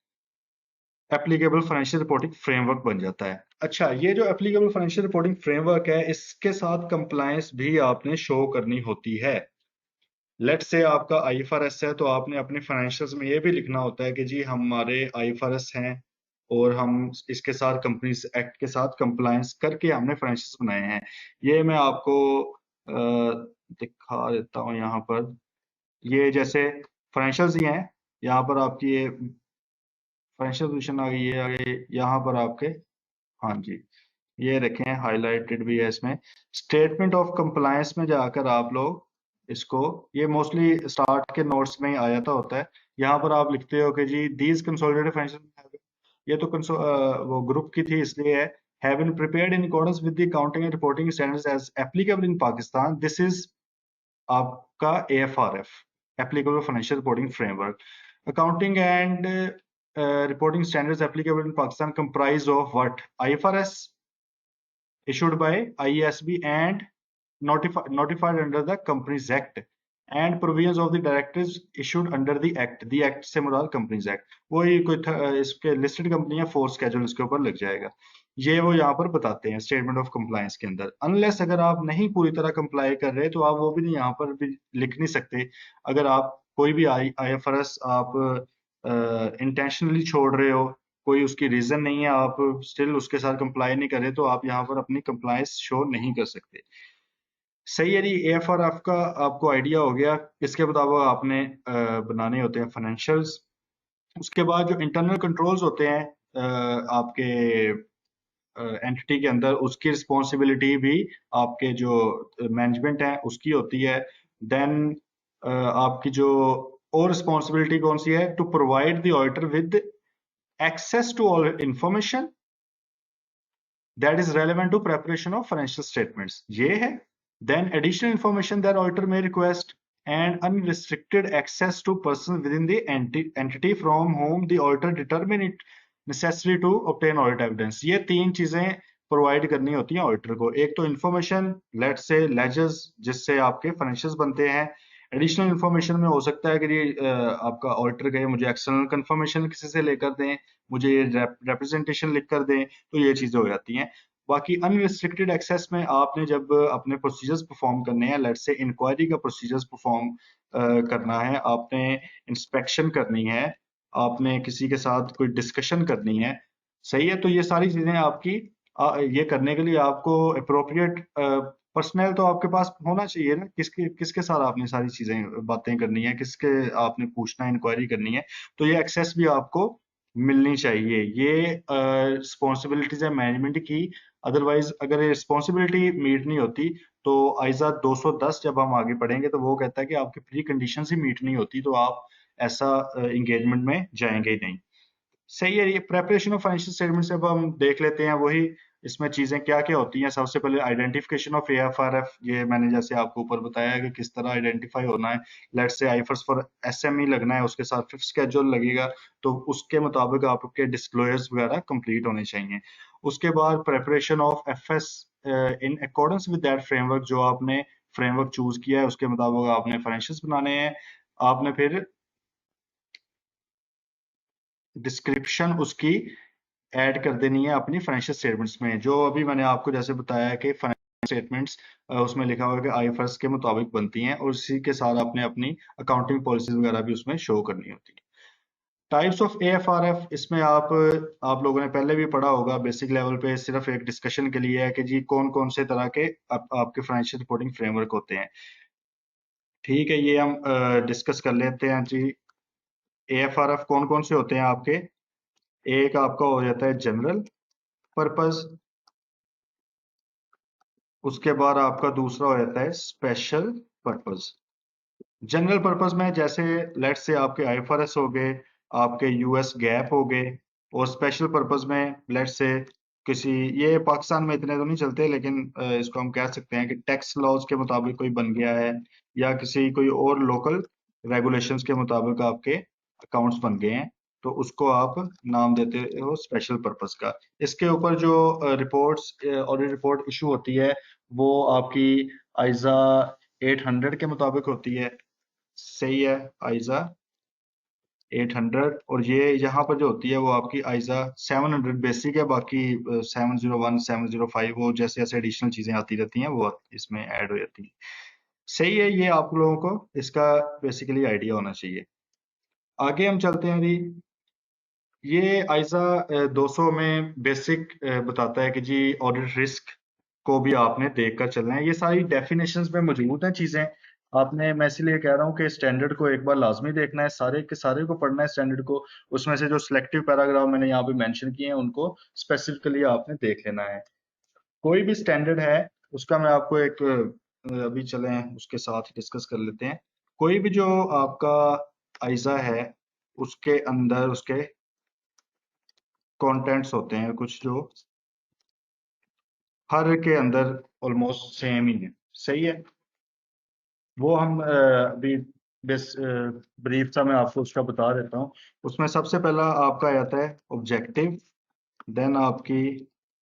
एप्लीकेबल फाइनेंशियल रिपोर्टिंग फ्रेमवर्क बन जाता है। अच्छा, ये जो एप्लीकेबल फाइनेंशियल रिपोर्टिंग फ्रेमवर्क है इसके साथ कंप्लायंस भी आपने शो करनी होती है। लेट्स से आपका आईएफआरएस है तो आपने अपने फाइनेंशियल्स में ये भी लिखना होता है कि जी हमारे आईएफआरएस हैं और हम इसके साथ कंपनीज एक्ट के साथ कंप्लायंस करके हमने फाइनेंशियल्स बनाए हैं। ये मैं आपको दिखा देता हूँ यहाँ पर। ये जैसे फाइनेंशियल्स ही हैं, यहाँ पर आपकी ये फाइनेंशियल पोजीशन आ गई, ये आ गई यहाँ पर आपके। हाँ जी, ये रखें, हाईलाइटेड भी है इसमें। स्टेटमेंट ऑफ कंप्लायंस में जाकर आप लोग इसको, ये मोस्टली स्टार्ट के नोट्स में ही आ जाता होता है। यहाँ पर आप लिखते हो कि जी दीज कंसोलिडेटेड फाइनेंशियल, ये तो वो ग्रुप की थी इसलिए है, have been prepared in accordance with the accounting and reporting standards as applicable in Pakistan. This is आपका AFRF, applicable financial reporting framework. Accounting and reporting standards applicable in Pakistan comprise of what? IFRS issued by IASB and notified under the Companies Act and provisions of the directives issued under the Act. The Act से मुराद Companies Act। वही कोई इसके लिस्टेड कंपनी है, फोर्थ स्केड्यूल इसके ऊपर लग जाएगा। ये वो यहाँ पर बताते हैं स्टेटमेंट ऑफ कंप्लायंस के अंदर। अनलेस अगर आप नहीं पूरी तरह कंप्लाई कर रहे तो आप वो भी नहीं यहाँ पर भी लिख नहीं सकते। अगर आप कोई भी आईएफआरएस आप इंटेंशनली छोड़ रहे हो, कोई उसकी रीजन नहीं है, आप स्टिल उसके साथ कंप्लाई नहीं कर रहे, तो आप यहाँ पर अपनी कंप्लायंस शो नहीं कर सकते। सही है जी, एएफआरएफ का आपको आइडिया हो गया। इसके मुताबिक आपने बनाने होते हैं फाइनेंशियल्स। उसके बाद जो इंटरनल कंट्रोल्स होते हैं आपके एंटिटी के अंदर, उसकी रिस्पॉन्सिबिलिटी भी आपके जो मैनेजमेंट है उसकी होती है। देन आपकी जो और रिस्पॉन्सिबिलिटी कौन सी है, to provide the auditor with access to all information that is relevant to preparation of financial statements, ये है। Then additional information that auditor may request and unrestricted access to persons within the entity from whom the auditor determine it necessary to obtain audit evidence। ये तीन चीजें प्रोवाइड करनी होती है ऑडिटर को। एक तो इन्फॉर्मेशन, लेट से लेजर्स, जिससे आपके फाइनेंशियल्स बनते हैं। एडिशनल इन्फॉर्मेशन में हो सकता है कि ये आपका ऑडिटर कहे मुझे एक्सटर्नल कंफर्मेशन किसी से लेकर दें, मुझे ये रिप्रेजेंटेशन लिख कर दें, तो ये चीजें हो जाती हैं। बाकी अनरिस्ट्रिक्टेड एक्सेस में आपने जब अपने प्रोसीजर्स परफॉर्म करने हैं, लेट से इंक्वायरी का प्रोसीजर्स परफॉर्म करना है, आपने इंस्पेक्शन करनी है, आपने किसी के साथ कोई डिस्कशन करनी है, सही है, तो ये सारी चीजें आपकी ये करने के लिए आपको अप्रोप्रिएट पर्सनल तो आपके पास होना चाहिए ना, किसके किसके साथ आपने सारी चीजें बातें करनी है, किसके आपने पूछना है, इंक्वायरी करनी है, तो ये एक्सेस भी आपको मिलनी चाहिए। ये रिस्पॉन्सिबिलिटीज है मैनेजमेंट की। अदरवाइज अगर ये रिस्पॉन्सिबिलिटी मीट नहीं होती, तो आइजा 210 जब हम आगे पढ़ेंगे तो वो कहता है कि आपकी प्री कंडीशन ही मीट नहीं होती, तो आप ऐसा एंगेजमेंट में जाएंगे ही नहीं। सही है। ये प्रेपरेशन ऑफ फाइनेंशियल स्टेटमेंट से अब हम देख लेते हैं वही, इसमें चीजें क्या क्या होती हैं। सबसे पहले आइडेंटिफिकेशन ऑफ एएफआरएफ, ये मैंने जैसे आपको ऊपर बताया है कि किस तरह आइडेंटिफाई होना है। लेट्स से आईफर्स फॉर एसएमई लगना है, उसके साथ फिफ्थ स्केड्यूल लगेगा, तो उसके मुताबिक आपके डिस्क्लोजर्स वगैरह कंप्लीट होने चाहिए। उसके बाद preparation of FS in accordance with that framework, जो आपने फ्रेमवर्क चूज किया है उसके मुताबिक आपने फाइनेंशियल्स बनाने हैं। आपने फिर डिस्क्रिप्शन उसकी ऐड कर देनी है अपनी फाइनेंशियल स्टेटमेंट्स में, जो अभी मैंने आपको जैसे बताया है कि फाइनेंशियल स्टेटमेंट्स उसमें लिखा हुआ है कि आईएफआरएस के मुताबिक बनती हैं, और इसी के साथ आपने अपनी अकाउंटिंग पॉलिसीज वगैरह भी उसमें शो करनी होती है। टाइप्स ऑफ एएफआरएफ, इसमें आप लोगों ने पहले भी पढ़ा होगा बेसिक लेवल पे, सिर्फ एक डिस्कशन के लिए है कि जी कौन कौन से तरह के आपके फाइनेंशियल रिपोर्टिंग फ्रेमवर्क होते हैं। ठीक है, ये हम डिस्कस कर लेते हैं जी। एएफआरएफ कौन कौन से होते हैं आपके? एक आपका हो जाता है जनरल पर्पस, उसके बाद आपका दूसरा हो जाता है स्पेशल पर्पस। जनरल पर्पस में जैसे लेट से आपके आईएफआरएस हो गए, आपके यूएस गैप हो गए, और स्पेशल पर्पस में लेट से किसी, ये पाकिस्तान में इतने तो नहीं चलते, लेकिन इसको हम कह सकते हैं कि टैक्स लॉज के मुताबिक कोई बन गया है, या किसी कोई और लोकल रेगुलेशंस के मुताबिक आपके अकाउंट्स बन गए हैं, तो उसको आप नाम देते हो स्पेशल पर्पस का। इसके ऊपर जो रिपोर्ट्स, ऑडिट रिपोर्ट इशू होती है, वो आपकी आइजा 800 के मुताबिक होती है। सही है, आइजा 800, और ये यहाँ पर जो होती है वो आपकी आइजा 700 बेसिक है, बाकी 701 705 वो जैसे जैसे एडिशनल चीजें आती रहती हैं वो इसमें ऐड हो जाती हैं। सही है, ये आप लोगों को इसका बेसिकली आइडिया होना चाहिए। आगे हम चलते हैं जी। ये आइजा 200 में बेसिक बताता है कि जी ऑडिट रिस्क को भी आपने देख कर चलना है। ये सारी डेफिनेशंस में मौजूद हैं चीजें, आपने, मैं इसलिए कह रहा हूँ कि स्टैंडर्ड को एक बार लाजमी देखना है, सारे के सारे को पढ़ना है स्टैंडर्ड को। उसमें से जो सिलेक्टिव पैराग्राफ मैंने यहाँ पे मेंशन किए हैं उनको स्पेसिफिकली आपने देख लेना है। कोई भी स्टैंडर्ड है उसका मैं आपको एक अभी चलें उसके साथ डिस्कस कर लेते हैं। कोई भी जो आपका आइजा है, उसके अंदर उसके कंटेंट्स होते हैं कुछ, जो हर के अंदर ऑलमोस्ट सेम ही है। सही है, वो हम अभी बस ब्रीफ सा मैं आपको उसका बता देता हूँ। उसमें सबसे पहला आपका आता है ऑब्जेक्टिव, देन आपकी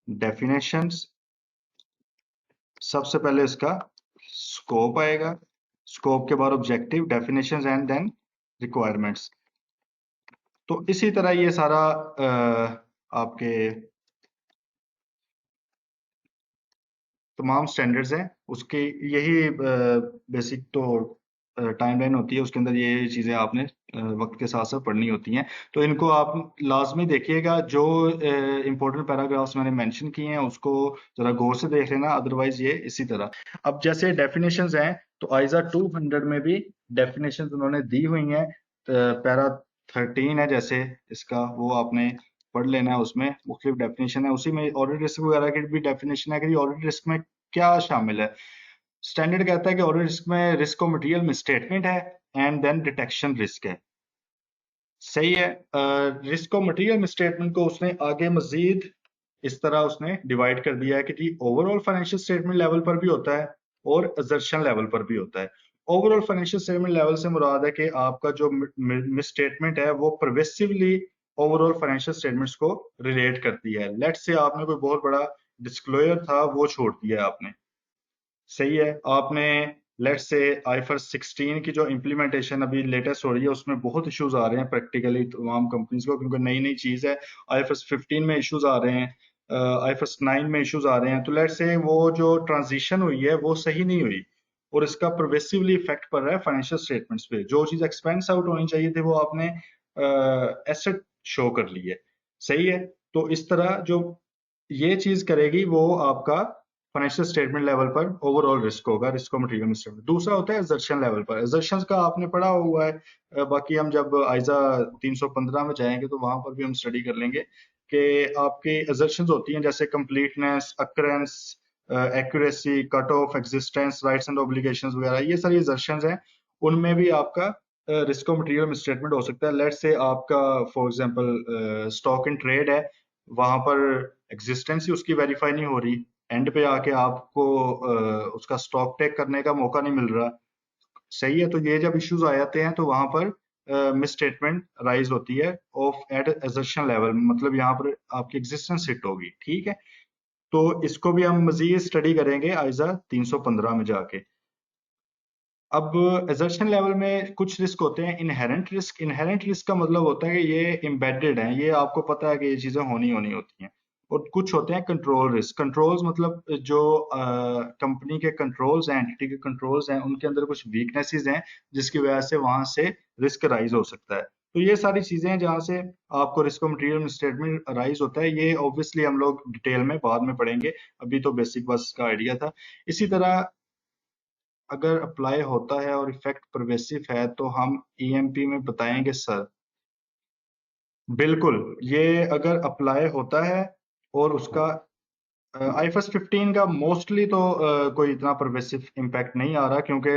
डेफिनेशंस, सबसे पहले इसका स्कोप आएगा, स्कोप के बाद objective, definitions and then requirements. तो इसी तरह ये सारा आपके तमाम स्टैंडर्ड्स हैं उसके, यही बेसिक तो टाइमलाइन होती है, उसके अंदर ये चीज़ें आपने वक्त के साथ साथ पढ़नी होती हैं। तो इनको आप लाजमी देखिएगा, जो इंपॉर्टेंट पैराग्राफ्स मैंने मेंशन किए हैं उसको जरा गौर से देख लेना, अदरवाइज ये इसी तरह। अब जैसे डेफिनेशंस हैं, तो आइजा 200 में भी डेफिनेशंस उन्होंने दी हुई हैं। पैरा 13 है जैसे इसका, वो आपने पढ़ लेना है, उसमें मुख्तलिफ डेफिनेशन है। उसी में ऑडिट रिस्क वगैरह की भी डेफिनेशन है कि ऑडिट रिस्क में क्या शामिल है। स्टैंडर्ड कहता है कि ऑडिट रिस्क में रिस्क ऑफ मटेरियल मिसस्टेटमेंट है, एंड देन डिटेक्शन रिस्क है। सही है। रिस्क ऑफ मटेरियल मिसस्टेटमेंट को उसने आगे मजीद इस तरह उसने डिवाइड कर दिया है कि जी ओवरऑल फाइनेंशियल स्टेटमेंट लेवल पर भी होता है और असर्शन लेवल पर भी होता है। ओवरऑल फाइनेंशियल स्टेटमेंट लेवल से मुराद है कि आपका जो मिसस्टेटमेंट है वो परवेसिवली ओवरऑल फाइनेंशियल स्टेटमेंट्स को रिलेट करती है। लेट्स से आपने कोई बहुत बड़ा डिस्क्लोजर था वो छोड़ दिया है आपने। सही है। आपने लेट्स से आईफर्स 16 की जो इम्प्लीमेंटेशन अभी लेटेस्ट हो रही है उसमें बहुत इश्यूज आ रहे हैं प्रैक्टिकली तमाम कंपनीज को, क्योंकि नई नई चीज है। आईफर्स 15 में इश्यूज आ रहे हैं, आईफर्स 9 में इश्यूज आ रहे हैं। तो लेट्स से वो जो ट्रांजिशन हुई है वो सही नहीं हुई, और इसका प्रोग्रेसिवली इफेक्ट पड़ रहा है फाइनेंशियल स्टेटमेंट्स पे। जो चीज एक्सपेंस आउट होनी चाहिए थी वो आपने एसेट शो कर ली है। सही है। तो इस तरह जो ये चीज करेगी वो आपका फाइनेंशियल स्टेटमेंट लेवल पर ओवरऑल रिस्क होगा, रिस्क ऑफ मटेरियल स्टेटमेंट। दूसरा होता है एजर्शन लेवल पर। एजर्शन का आपने पढ़ा हुआ है, बाकी हम जब आइजा 315 में जाएंगे तो वहां पर भी हम स्टडी कर लेंगे कि आपकी एजर्शन होती हैं जैसे completeness, occurrence, accuracy, cut off, existence, rights and obligations वगैरह, ये सारी एजर्शंस हैं। उनमें भी आपका रिस्क ऑफ मटेरियल स्टेटमेंट हो सकता है। लेट्स से आपका for example stock in trade है, वहां पर एग्जिस्टेंस ही उसकी वेरीफाई नहीं हो रही, एंड पे आके आपको उसका स्टॉक टेक करने का मौका नहीं मिल रहा। सही है। तो ये जब इश्यूज आ जाते हैं तो वहां पर मिस स्टेटमेंट राइज होती है ऑफ एट एजर्शन लेवल, मतलब यहाँ पर आपकी एग्जिस्टेंस हिट होगी। ठीक है। तो इसको भी हम मजीद स्टडी करेंगे आइजा 315 में जाके। अब एजर्शन लेवल में कुछ रिस्क होते हैं इनहेरेंट रिस्क। इनहेरेंट रिस्क का मतलब होता है कि ये एम्बेडेड है, ये आपको पता है कि ये चीजें होनी होनी होती हैं। और कुछ होते हैं कंट्रोल रिस्क। कंट्रोल्स मतलब जो कंपनी के कंट्रोल्स हैं, एंटिटी के कंट्रोल्स हैं, उनके अंदर कुछ वीकनेसेस हैं जिसकी वजह से वहां से रिस्क राइज हो सकता है। तो ये सारी चीजें हैं जहां से आपको risk of material statement rise होता है। ये ऑब्वियसली हम लोग डिटेल में बाद में पढ़ेंगे, अभी तो बेसिक बस का आइडिया था। इसी तरह अगर अप्लाई होता है और इफेक्ट परवेसिव है तो हम ईएमपी में बताएंगे सर। बिल्कुल। ये अगर अप्लाई होता है और उसका आईफएस 15 का मोस्टली तो कोई इतना परवेसिव इम्पैक्ट नहीं आ रहा, क्योंकि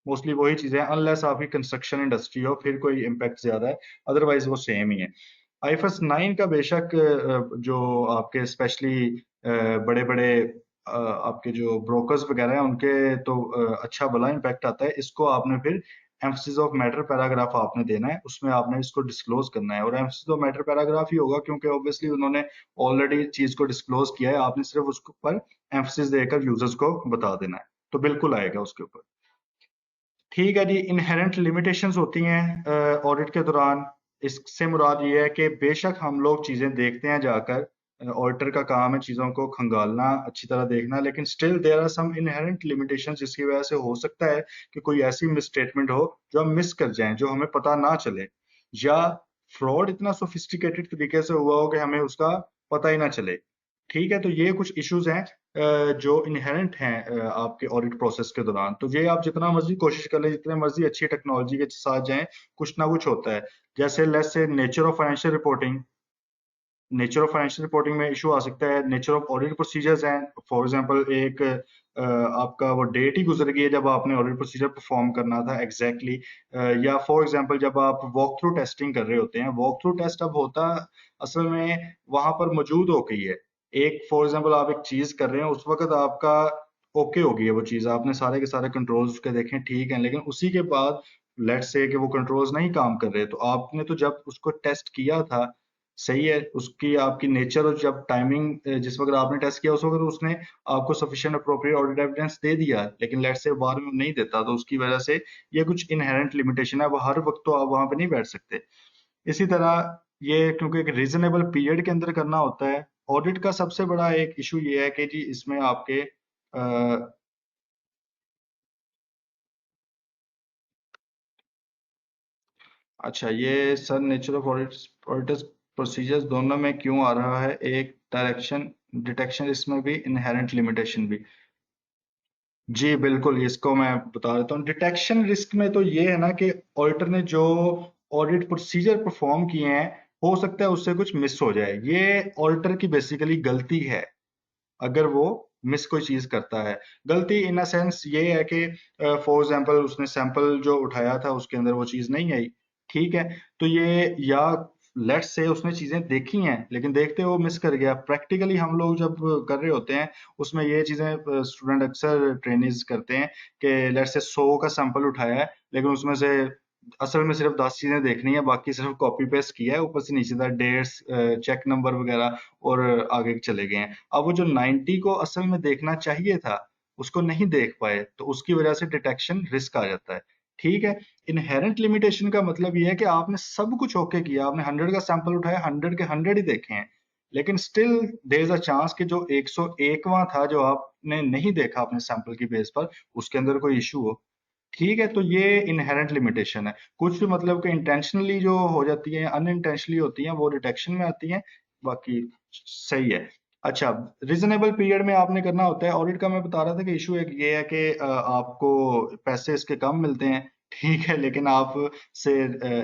मोस्टली वही चीजें, अनलेस आपकी कंस्ट्रक्शन इंडस्ट्री हो फिर कोई इम्पैक्ट ज्यादा है, अदरवाइज वो सेम ही है। आईफएस 9 का बेशक जो आपके स्पेशली बड़े बड़े आपके जो ब्रोकर्स वगैरह हैं उनके तो अच्छा भला इम्पैक्ट आता है। इसको आपने फिर एम्फसिस ऑफ मैटर पैराग्राफ आपने देना है, उसमें आपने इसको डिस्क्लोज करना है। और एम्फसिस ऑफ मैटर पैराग्राफ ही होगा क्योंकि ऑब्वियसली उन्होंने ऑलरेडी चीज को डिस्क्लोज किया है, आपने सिर्फ उसके ऊपर एम्फसिस देकर यूजर्स को बता देना है, तो बिल्कुल आएगा उसके ऊपर। ठीक है जी। इनहेरेंट लिमिटेशंस होती हैं ऑडिट के दौरान। इससे मुराद ये है कि बेशक हम लोग चीजें देखते हैं जाकर, ऑडिटर का काम है चीजों को खंगालना, अच्छी तरह देखना, लेकिन still there are some inherent limitations जिसकी वजह से हो सकता है कि कोई ऐसी मिसस्टेटमेंट हो जो हम मिस कर जाएं, जो हमें पता ना चले, या फ्रॉड इतना सोफिस्टिकेटेड तरीके से हुआ हो कि हमें उसका पता ही ना चले। ठीक है। तो ये कुछ इश्यूज हैं जो इनहेरेंट हैं आपके ऑडिट प्रोसेस के दौरान। तो ये आप जितना मर्जी कोशिश कर लें, जितने मर्जी अच्छी टेक्नोलॉजी के साथ जाएं, कुछ ना कुछ होता है। जैसे let's say nature of financial reporting, nature of financial reporting में इशू आ सकता है। नेचर ऑफ ऑडिट प्रोसीजर्स हैं, फॉर एग्जांपल एक आपका वो डेट ही गुजर गई है जब आपने ऑडिट प्रोसीजर परफॉर्म करना था एग्जैक्टली या फॉर एग्जांपल जब आप वॉक थ्रू टेस्टिंग कर रहे होते हैं। वॉक थ्रू टेस्ट अब होता असल में वहां पर मौजूद हो गई है। एक फॉर एग्जांपल आप एक चीज कर रहे हैं, उस वक्त आपका ओके हो गई है वो चीज, आपने सारे के सारे कंट्रोल्स उसके देखे ठीक है, लेकिन उसी के बाद लेट्स से कि वो कंट्रोल्स नहीं काम कर रहे, तो आपने तो जब उसको टेस्ट किया था, सही है, उसकी आपकी नेचर और जब टाइमिंग जिस वक्त आपने टेस्ट किया उस वक्त उसने आपको सफिशिएंट अप्रोप्रिएट ऑडिट एविडेंस दे दिया, लेकिन लेट्स से बाद में नहीं देता, तो उसकी वजह से ये कुछ इनहेरेंट लिमिटेशन है। वो हर वक्त तो आप वहां पे नहीं बैठ सकते। इसी तरह ये क्योंकि एक रीजनेबल पीरियड के अंदर करना होता है। ऑडिट का सबसे बड़ा एक इशू ये है कि जी इसमें आपके अच्छा, ये sir nature of auditors procedures दोनों में क्यों आ रहा है, एक डायरेक्शन डिटेक्शन इसमें भी, इनहेरेंट लिमिटेशन भी। जी बिल्कुल, इसको मैं बता देता हूँ। डिटेक्शन रिस्क में तो ये है ना कि ऑडिटर ने जो ऑडिट प्रोसीजर परफॉर्म किए हैं, हो सकता है उससे कुछ मिस हो जाए। ये ऑडिटर की बेसिकली गलती है अगर वो मिस कोई चीज करता है। गलती इन अ सेंस ये है कि फॉर एग्जांपल उसने सैंपल जो उठाया था उसके अंदर वो चीज नहीं आई। ठीक है। तो ये या लेट्स से उसने चीजें देखी हैं लेकिन देखते वो मिस कर गया। प्रैक्टिकली हम लोग जब कर रहे होते हैं उसमें ये चीजें स्टूडेंट अक्सर ट्रेनिंग करते हैं कि लेट्स से 100 का सैंपल उठाया है लेकिन उसमें से असल में सिर्फ 10 चीजें देखनी है, बाकी सिर्फ कॉपी पेस्ट किया है ऊपर से नीचे तक, डेट्स, चेक नंबर वगैरह, और आगे चले गए हैं। अब वो जो 90 को असल में देखना चाहिए था, उसको नहीं देख पाए, तो उसकी वजह से डिटेक्शन रिस्क आ जाता है। ठीक है। इनहेरेंट लिमिटेशन का मतलब ये है कि आपने सब कुछ ओके किया, आपने 100 का सैंपल उठाया, 100 के 100 ही देखे हैं, लेकिन still there is a chance कि जो 101वां था जो आपने नहीं देखा अपने सैंपल की बेस पर, उसके अंदर कोई इशू हो। ठीक है, तो ये इनहेरेंट लिमिटेशन है। कुछ मतलब कि इंटेंशनली जो हो जाती है, अनइंटेंशनली होती हैं, वो डिटेक्शन में आती हैं। बाकी सही है। अच्छा, रीजनेबल पीरियड में आपने करना होता है ऑडिट का। मैं बता रहा था कि इशू एक ये है कि आपको पैसे इसके कम मिलते हैं, ठीक है, लेकिन आप से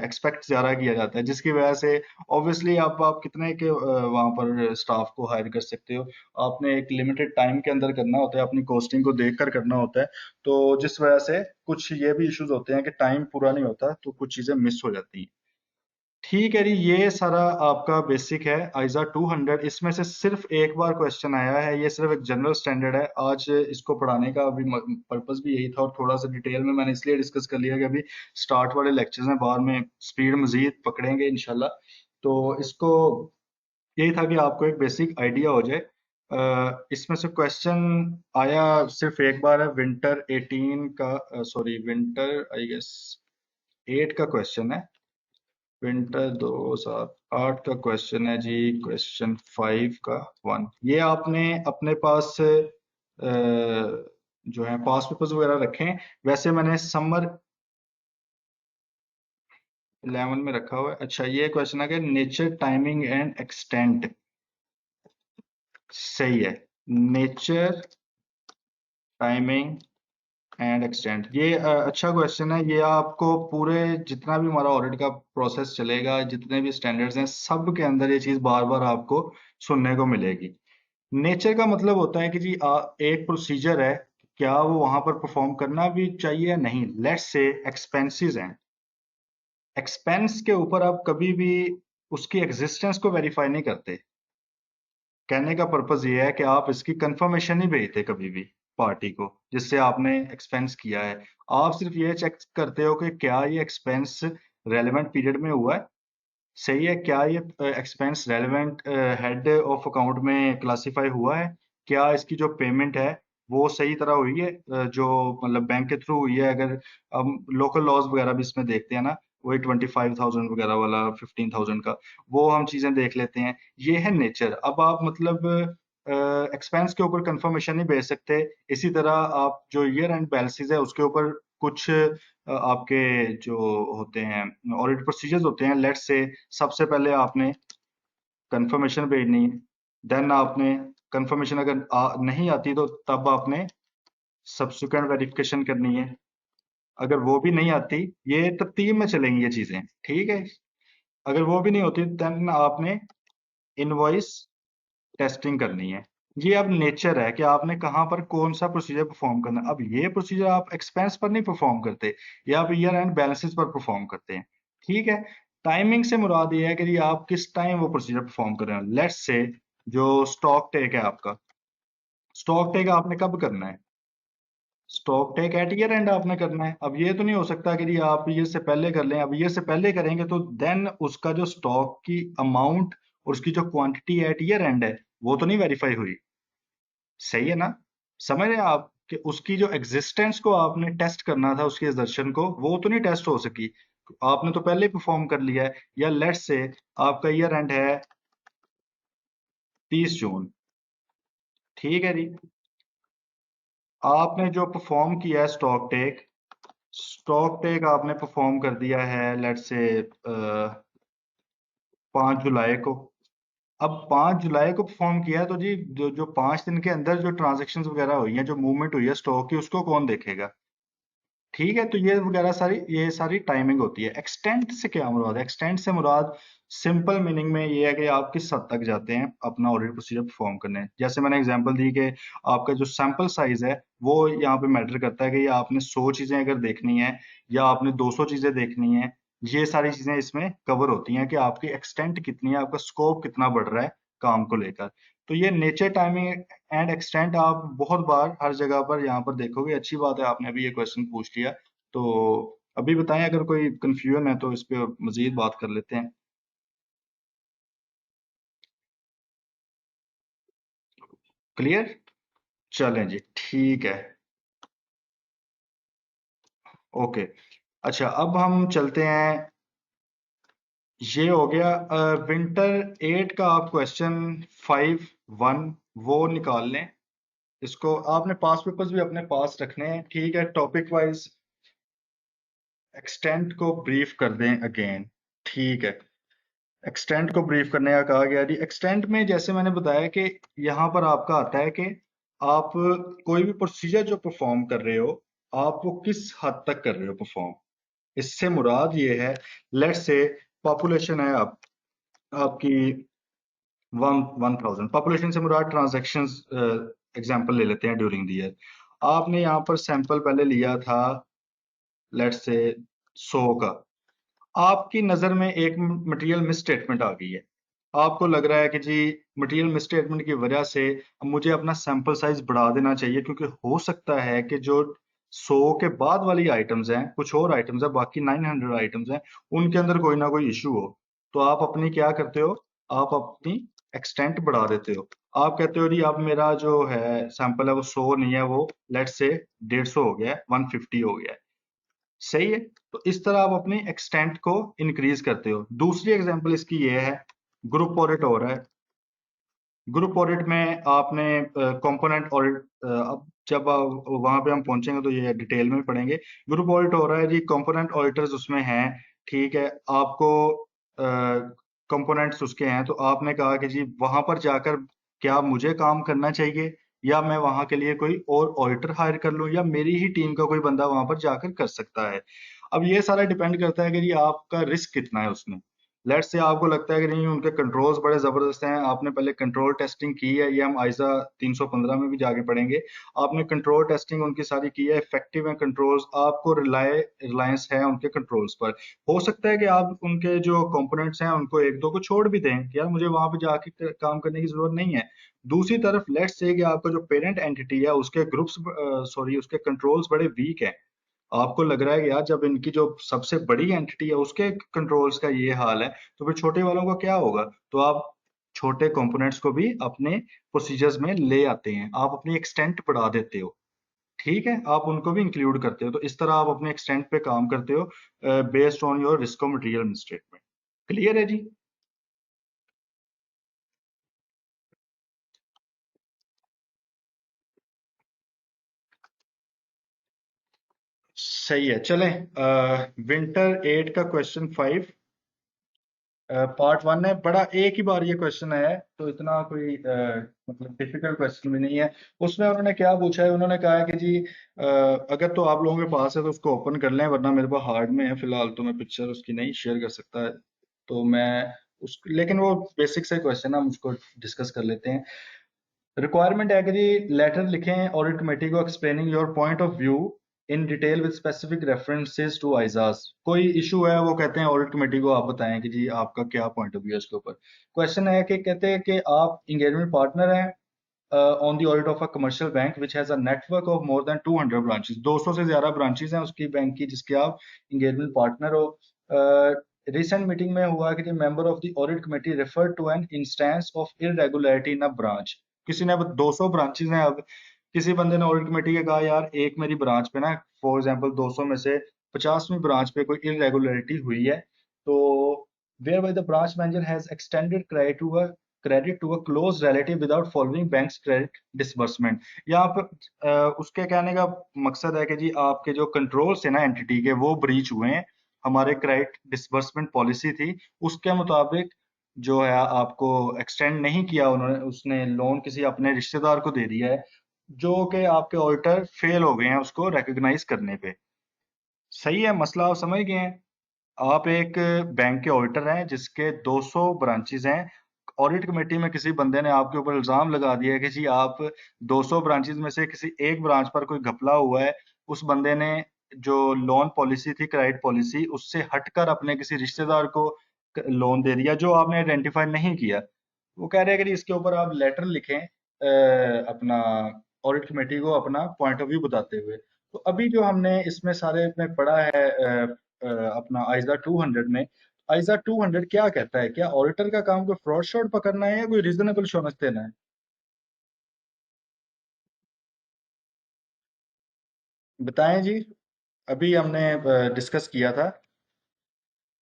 एक्सपेक्ट ज्यादा किया जाता है, जिसकी वजह से ऑब्वियसली आप कितने के वहां पर स्टाफ को हायर कर सकते हो। आपने एक लिमिटेड टाइम के अंदर करना होता है, अपनी कॉस्टिंग को देखकर करना होता है। तो जिस वजह से कुछ ये भी इश्यूज होते हैं कि टाइम पूरा नहीं होता, तो कुछ चीजें मिस हो जाती हैं। ठीक है जी, ये सारा आपका बेसिक है आइजा 200। इसमें से सिर्फ एक बार क्वेश्चन आया है, ये सिर्फ एक जनरल स्टैंडर्ड है। आज इसको पढ़ाने का अभी पर्पस भी यही था, और थोड़ा सा डिटेल में मैंने इसलिए डिस्कस कर लिया कि अभी स्टार्ट वाले लेक्चर्स में बाद में स्पीड मजीद पकड़ेंगे इंशाल्लाह। तो इसको यही था कि आपको एक बेसिक आइडिया हो जाए। इसमें से क्वेश्चन आया सिर्फ एक बार है, विंटर 18 का, सॉरी विंटर आई गेस 8 का क्वेश्चन है। विंटर 2008 का क्वेश्चन है जी, क्वेश्चन 5 का 1। ये आपने अपने पास जो है पास पेपर्स वगैरह रखे हैं। वैसे मैंने समर 11 में रखा हुआ है। अच्छा, ये क्वेश्चन है कि नेचर टाइमिंग एंड एक्सटेंट। सही है, नेचर टाइमिंग एंड एक्सटेंट, ये अच्छा क्वेश्चन है। ये आपको पूरे जितना भी हमारा ऑडिट का प्रोसेस चलेगा, जितने भी स्टैंडर्ड्स हैं, सब के अंदर ये चीज बार बार आपको सुनने को मिलेगी। नेचर का मतलब होता है कि जी एक प्रोसीजर है, क्या वो वहां पर परफॉर्म करना भी चाहिए या नहीं। लेट्स से एक्सपेंसेस हैं, एक्सपेंस के ऊपर आप कभी भी उसकी एग्जिस्टेंस को वेरीफाई नहीं करते। कहने का पर्पज ये है कि आप इसकी कंफर्मेशन नहीं भेजते कभी भी पार्टी को जिससे आपने एक्सपेंस किया है। आप सिर्फ ये चेक करते हो कि क्या ये एक्सपेंस रेलेवेंट पीरियड में हुआ है, सही है, क्या ये expense relevant head of account में क्लासिफाई हुआ है, क्या इसकी जो पेमेंट है वो सही तरह हुई है, जो मतलब बैंक के थ्रू हुई है। अगर हम लोकल लॉज वगैरह भी इसमें देखते हैं ना, वही 25,000 वगैरह वाला, 15,000 का, वो हम चीजें देख लेते हैं। ये है नेचर। अब आप मतलब एक्सपेंस के ऊपर कंफर्मेशन नहीं भेज सकते। इसी तरह आप जो ईयर एंड बैलेंसेस है उसके ऊपर कुछ आपके जो होते हैं ऑडिट प्रोसीजर्स होते हैं, लेट्स से सबसे पहले आपने कंफर्मेशन भेजनी है, देन आपने कंफर्मेशन अगर नहीं आती तो तब आपने सब्सिक्वेंट वेरिफिकेशन करनी है। अगर वो भी नहीं आती, ये तरतीब में चलेंगी ये चीजें, ठीक है। अगर वो भी नहीं होती देन आपने इनवॉइस टेस्टिंग करनी है। ये अब नेचर है कि आपने कहाँ पर कौन सा प्रोसीजर परफॉर्म करना है। अब ये प्रोसीजर आप एक्सपेंस पर नहीं परफॉर्म करते, या आप ईयर एंड बैलेंसेस पर परफॉर्म करते हैं। ठीक है। टाइमिंग से मुराद ये है कि जी आप किस टाइम वो प्रोसीजर परफॉर्म कर रहे हैं। लेट्स से जो स्टॉक टेक है आपका, स्टॉक टेक आपने कब करना है, stock take at year end आपने करना है। अब ये तो नहीं हो सकता कि जी आप ईयर से पहले कर लें। अब ईयर से पहले करेंगे तो देन उसका जो स्टॉक की अमाउंट और उसकी जो क्वांटिटी एट ईयर एंड है, वो तो नहीं वेरीफाई हुई। सही है ना। समझ रहे हैं आप कि उसकी जो एग्जिस्टेंस को आपने टेस्ट करना था, उसके दर्शन को, वो तो नहीं टेस्ट हो सकी। आपने तो पहले ही परफॉर्म कर लिया है। या लेट्स से आपका ईयर एंड है 30 जून, ठीक है जी। आपने जो परफॉर्म किया है स्टॉक टेक, स्टॉक टेक आपने परफॉर्म कर दिया है लेट्स से 5 जुलाई को। अब 5 जुलाई को परफॉर्म किया है तो जी जो जो 5 दिन के अंदर जो ट्रांजेक्शन वगैरह हुई है, जो मूवमेंट हुई है स्टॉक की, उसको कौन देखेगा। ठीक है, तो ये वगैरह सारी, ये सारी टाइमिंग होती है। एक्सटेंट से क्या मुराद है, एक्सटेंट से मुराद सिंपल मीनिंग में ये है कि आप किस हद तक जाते हैं अपना ऑडिट प्रोसीजर परफॉर्म करने। जैसे मैंने एग्जांपल दी कि आपका जो सैंपल साइज है वो यहाँ पे मैटर करता है कि ये आपने 100 चीजें अगर देखनी है या आपने 200 चीजें देखनी है, ये सारी चीजें इसमें कवर होती हैं कि आपकी एक्सटेंट कितनी है, आपका स्कोप कितना बढ़ रहा है काम को लेकर। तो ये नेचर टाइमिंग एंड एक्सटेंट आप बहुत बार हर जगह पर यहाँ पर देखोगे। अच्छी बात है आपने अभी ये क्वेश्चन पूछ लिया। तो अभी बताएं, अगर कोई कंफ्यूजन है तो इस पे मजीद बात कर लेते हैं। क्लियर? चलें जी, ठीक है। ओके। अच्छा, अब हम चलते हैं। ये हो गया विंटर 8 का। आप क्वेश्चन 5-1 वो निकाल लें। इसको आपने पास पेपर्स भी अपने पास रखने हैं, ठीक है। टॉपिक वाइज एक्सटेंट को ब्रीफ कर दें अगेन, ठीक है। एक्सटेंट को ब्रीफ करने का कहा गया जी। एक्सटेंट में जैसे मैंने बताया कि यहाँ पर आपका आता है कि आप कोई भी प्रोसीजर जो परफॉर्म कर रहे हो, आप वो किस हद तक कर रहे हो परफॉर्म। इससे मुराद ये है, लेट्स से पॉपुलेशन है आप आपकी 1000। पॉपुलेशन से मुराद ट्रांजैक्शंस एग्जांपल ले लेते हैं ड्यूरिंग द ईयर। आपने यहाँ पर सैंपल पहले लिया था, लेट्स से 100 का। आपकी नजर में एक मटेरियल मिस स्टेटमेंट आ गई है। आपको लग रहा है कि जी मटेरियल मिस स्टेटमेंट की वजह से अब मुझे अपना सैंपल साइज बढ़ा देना चाहिए, क्योंकि हो सकता है कि जो 100 के बाद वाली आइटम्स हैं, कुछ और आइटम्स हैं, बाकी 900 आइटम्स हैं, उनके अंदर कोई ना कोई इशू हो। तो आप अपनी क्या करते हो, आप अपनी एक्सटेंट बढ़ा देते हो। आप कहते हो जी अब मेरा जो है सैंपल है वो 100 नहीं है, वो लेट्स से 150 हो गया है, 150 हो गया है। सही है। तो इस तरह आप अपनी एक्सटेंट को इंक्रीज करते हो। दूसरी एग्जांपल इसकी ये है, ग्रुप ऑडिट हो रहा है। ग्रुप ऑडिट में आपने कंपोनेंट ऑडिट, अब जब वहां पे हम पहुंचेंगे तो ये डिटेल में पढ़ेंगे। ग्रुप ऑडिट हो रहा है जी, कंपोनेंट ऑडिटर्स उसमें हैं, ठीक है। आपको कंपोनेंट्स उसके हैं, तो आपने कहा कि जी वहां पर जाकर क्या मुझे काम करना चाहिए, या मैं वहां के लिए कोई और ऑडिटर हायर कर लूं, या मेरी ही टीम का कोई बंदा वहां पर जाकर कर सकता है। अब ये सारा डिपेंड करता है कि जी आपका रिस्क कितना है उसमें। लेट्स से आपको लगता है कि नहीं उनके कंट्रोल्स बड़े जबरदस्त हैं, आपने पहले कंट्रोल टेस्टिंग की है, ये हम आइजा 315 में भी जाके पढ़ेंगे। आपने कंट्रोल टेस्टिंग उनकी सारी की है, इफेक्टिव है कंट्रोल्स, आपको रिलायंस है उनके कंट्रोल्स पर। हो सकता है कि आप उनके जो कंपोनेंट्स हैं उनको एक दो को छोड़ भी दें कि यार मुझे वहां पे जाके काम करने की जरूरत नहीं है। दूसरी तरफ लेट्स से कि आपका जो पेरेंट एंटिटी है उसके ग्रुप्स, सॉरी, उसके कंट्रोल्स बड़े वीक है। आपको लग रहा है कि यार जब इनकी जो सबसे बड़ी एंटिटी है उसके कंट्रोल्स का ये हाल है, तो फिर छोटे वालों का क्या होगा। तो आप छोटे कंपोनेंट्स को भी अपने प्रोसीजर्स में ले आते हैं, आप अपनी एक्सटेंट बढ़ा देते हो, ठीक है। आप उनको भी इंक्लूड करते हो, तो इस तरह आप अपने एक्सटेंट पे काम करते हो based on your risk of material statement. Clear है जी? सही है। चलें, विंटर 8 का क्वेश्चन 5 पार्ट 1 है। बड़ा एक ही बार ये क्वेश्चन है, तो इतना कोई मतलब डिफिकल्ट क्वेश्चन भी नहीं है। उसमें उन्होंने क्या पूछा है, उन्होंने कहा है कि जी अगर तो आप लोगों के पास है तो उसको ओपन कर लें, वरना मेरे पास हार्ड में है फिलहाल, तो मैं पिक्चर उसकी नहीं शेयर कर सकता है। तो मैं उस, लेकिन वो बेसिक से क्वेश्चन है, हम उसको डिस्कस कर लेते हैं। रिक्वायरमेंट है कि जी लेटर लिखें ऑडिट कमेटी को explaining your point of view in detail with specific references to ISAs. कोई इशू है, वो कहते हैं ऑडिट कमेटी को आप बताएं कि जी आपका क्या पॉइंट ऑफ व्यू है इसके ऊपर। क्वेश्चन है कि कहते हैं कि आप इंगेजमेंट पार्टनर हैं on the audit of a commercial bank which has a network of more than 200 branches. 200 से ज्यादा ब्रांचेस हैं उसकी बैंक की जिसके आप इंगेजमेंट पार्टनर हो। रिसेंट मीटिंग में हुआ कि member of the audit committee refer to an instance of irregularity in a branch. किसी ने, अब 200 ब्रांचेस हैं, अब किसी बंदे ने ऑडिट कमेटी के कहा यार एक मेरी ब्रांच पे ना, फॉर एग्जांपल 200 में से 50वीं ब्रांच पे कोई इरेगुलरिटी हुई है, तो whereby the branch manager has extended credit to a close relative without following bank's credit disbursement. यहाँ पे उसके कहने का मकसद है कि जी आपके जो कंट्रोल्स है ना एंटिटी के, वो ब्रीच हुए हैं। हमारे क्रेडिट डिसबर्समेंट पॉलिसी थी उसके मुताबिक जो है आपको एक्सटेंड नहीं किया उन्होंने, उसने लोन किसी अपने रिश्तेदार को दे दिया है, जो कि आपके ऑडिटर फेल हो गए हैं उसको रिकॉग्नाइज करने पे। सही है, मसला आप समझ गए हैं। आप एक बैंक के ऑडिटर हैं जिसके 200 ब्रांचेस हैं। ऑडिट कमेटी में किसी बंदे ने आपके ऊपर इल्जाम लगा दिया है कि जी आप 200 ब्रांचेस में से किसी एक ब्रांच पर कोई घपला हुआ है। उस बंदे ने जो लोन पॉलिसी थी, क्रेडिट पॉलिसी, उससे हटकर अपने किसी रिश्तेदार को लोन दे दिया जो आपने आइडेंटिफाई नहीं किया। वो कह रहे हैं कि जी इसके ऊपर आप लेटर लिखें अपना ऑडिट कमेटी को अपना पॉइंट ऑफ व्यू बताते हुए। तो अभी जो हमने इसमें सारे में पढ़ा है अपना आइजा 200 में, आइजा 200 क्या कहता है? क्या ऑडिटर का काम कोई फ्रॉड शॉट पकड़ना है या कोई रीजनेबल श्योरेंस देना है? बताएं जी। अभी हमने डिस्कस किया था,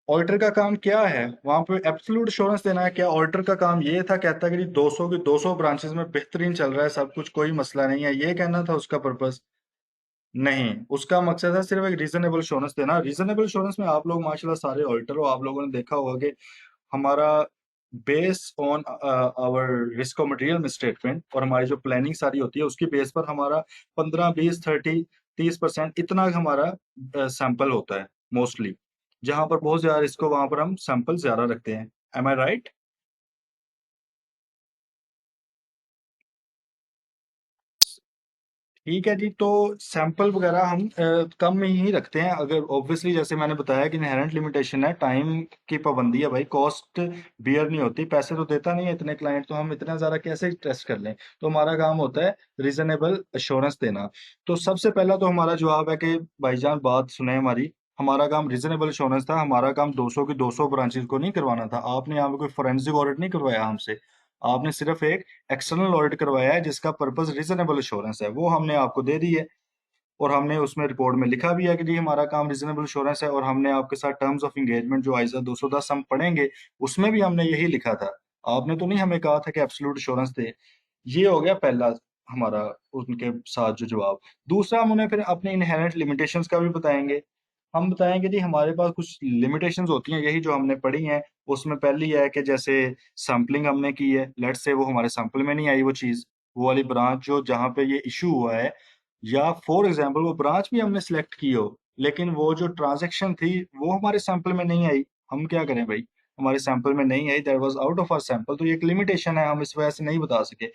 ऑडिटर का काम क्या है? वहां पे एब्सोल्यूट श्योरेंस देना है। क्या ऑडिटर का काम ये था, कहता है कि जी 200 की 200 ब्रांचेस में बेहतरीन चल रहा है सब कुछ, कोई मसला नहीं है, ये कहना था उसका पर्पस? नहीं, उसका मकसद है सिर्फ एक रीजनेबल श्योरेंस देना। रीजनेबल श्योरेंस में आप लोग माशाल्लाह सारे ऑडिटर हो, आप लोगों ने देखा होगा कि हमारा बेस ऑन आवर रिस्क और मटेरियल स्टेटमेंट, और हमारी जो प्लानिंग सारी होती है उसकी बेस पर हमारा 15, 20, 30, 30% इतना हमारा सैंपल होता है मोस्टली। जहां पर बहुत ज्यादा रिस्क हो वहां पर हम सैंपल ज्यादा रखते हैं। एम आई राइट? ठीक है जी। तो सैंपल वगैरह हम कम में ही रखते हैं। अगर ऑब्वियसली जैसे मैंने बताया कि इनहेरेंट लिमिटेशन है, टाइम की पाबंदी है भाई, कॉस्ट बियर नहीं होती, पैसे तो देता नहीं है इतने क्लाइंट, तो हम इतना ज्यादा कैसे टेस्ट कर लें? तो हमारा काम होता है रीजनेबल अश्योरेंस देना। तो सबसे पहला तो हमारा जवाब है कि भाईजान बात सुने हमारी, हमारा काम रीजनेबल अश्योरेंस था। हमारा काम 200 की 200 ब्रांचेस को नहीं करवाना था। आपने यहाँ पे कोई फोरेंसिक ऑडिट नहीं करवाया हमसे, आपने सिर्फ एक एक्सटर्नल ऑडिट करवाया है जिसका पर्पस रीजनेबल एश्योरेंस है, वो हमने आपको दे दी है। और हमने उसमें रिपोर्ट में लिखा भी है कि जी हमारा काम रीजनेबल एश्योरेंस है, और हमने आपके साथ टर्म्स ऑफ एंगेजमेंट जो आइजा 210 हम पढ़ेंगे उसमें भी हमने यही लिखा था। आपने तो नहीं हमें कहा था कि एब्सोल्यूट एश्योरेंस दे। ये हो गया पहला हमारा उनके साथ जो जवाब। दूसरा हम उन्हें फिर अपने इनहेरेंट लिमिटेशंस का भी बताएंगे। हम बताएंगे जी हमारे पास कुछ लिमिटेशंस होती हैं, यही जो हमने पढ़ी हैं। उसमें पहली है कि जैसे सैम्पलिंग हमने की है, लेट्स से वो हमारे सैंपल में नहीं आई वो चीज़, वो वाली ब्रांच जो जहाँ पे ये इशू हुआ है, या फॉर एग्जाम्पल वो ब्रांच भी हमने सिलेक्ट की हो लेकिन वो जो ट्रांजैक्शन थी वो हमारे सैंपल में नहीं आई। हम क्या करें भाई? हमारे सैंपल में नहीं आई, that was out of our sample, तो ये एक लिमिटेशन है, हम इस वजह से नहीं बता सके।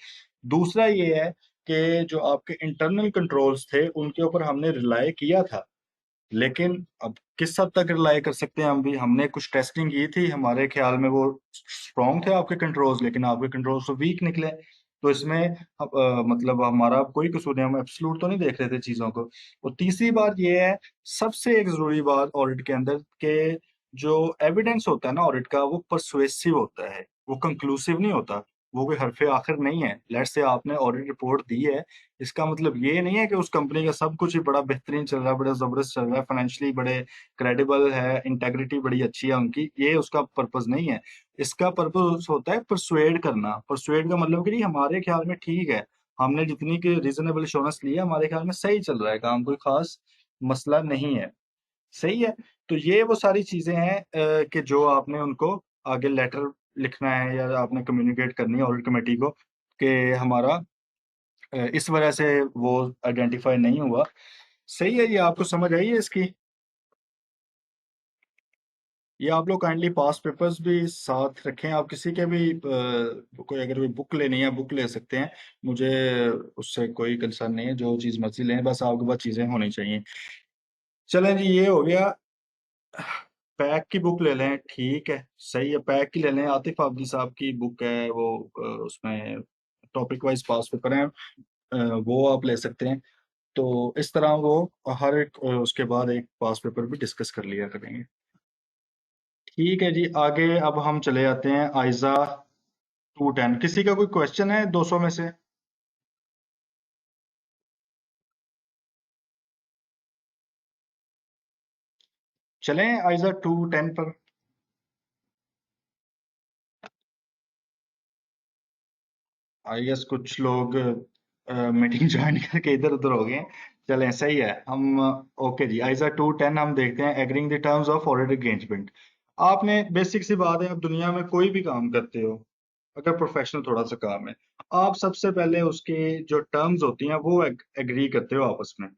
दूसरा ये है कि जो आपके इंटरनल कंट्रोल्स थे उनके ऊपर हमने रिलाय किया था, लेकिन अब किस हद तक रिलाय कर सकते हैं हम भी? हमने कुछ टेस्टिंग की थी, हमारे ख्याल में वो स्ट्रॉन्ग थे आपके कंट्रोल्स, लेकिन आपके कंट्रोल्स तो वीक निकले। तो इसमें मतलब हमारा कोई कसूर नहीं, हम एब्सोल्यूट तो नहीं देख रहे थे चीजों को। और तीसरी बात ये है, सबसे एक जरूरी बात ऑडिट के अंदर, के जो एविडेंस होता है ना ऑडिट का, वो परसुएसिव होता है, वो कंक्लूसिव नहीं होता, वो कोई हरफे आखिर नहीं है। लेट्स से आपने ऑडिट रिपोर्ट दी है, इसका मतलब ये नहीं है कि उस कंपनी का सब कुछ ही बड़ा बेहतरीन चल रहा है, बड़ा जबरदस्त चल रहा है, फाइनेंशियली बड़े क्रेडिबल है, इंटेग्रिटी बड़ी अच्छी है उनकी, ये उसका पर्पस नहीं है। इसका पर्पस होता है परसुएड करना। परसुएड का मतलब कि नहीं, हमारे ख्याल में ठीक है, हमने जितनी की रीजनेबल इंश्योरेंस ली है हमारे ख्याल में सही चल रहा है काम, कोई खास मसला नहीं है। सही है। तो ये वो सारी चीजें हैं कि जो आपने उनको आगे लेटर लिखना है या आपने कम्युनिकेट करनी है ऑडिट कमेटी को, कि हमारा इस वजह से वो आइडेंटिफाई नहीं हुआ। सही है, ये आपको समझ आई है इसकी? ये आप लोग काइंडली पास पेपर्स भी साथ रखें। आप किसी के भी कोई अगर कोई बुक लेनी है बुक ले सकते हैं, मुझे उससे कोई कंसर्न नहीं है, जो चीज़ मर्जी लें, बस आपके पास चीज़ें होनी चाहिए। चलें जी, ये हो गया। पैक की बुक ले लें, ठीक है, सही है, पैक की ले लें। आतिफ आबदी साहब की बुक है वो, उसमें टॉपिक वाइज पास पेपर है, वो आप ले सकते हैं। तो इस तरह वो हर एक उसके बाद एक पास पेपर भी डिस्कस कर लिया करेंगे। ठीक है जी, आगे अब हम चले जाते हैं आइजा 210। किसी का कोई क्वेश्चन है 200 में से? चलें आइजा 210 पर। आई गेस कुछ लोग मीटिंग ज्वाइन करके इधर उधर हो गए हैं। चलें, सही है, हम ओके जी। आइजा 210 हम देखते हैं, agreeing the terms of audit engagement. आपने बेसिक सी बात है, आप दुनिया में कोई भी काम करते हो, अगर प्रोफेशनल थोड़ा सा काम है, आप सबसे पहले उसके जो टर्म्स होती हैं वो एग्री करते हो आपस में।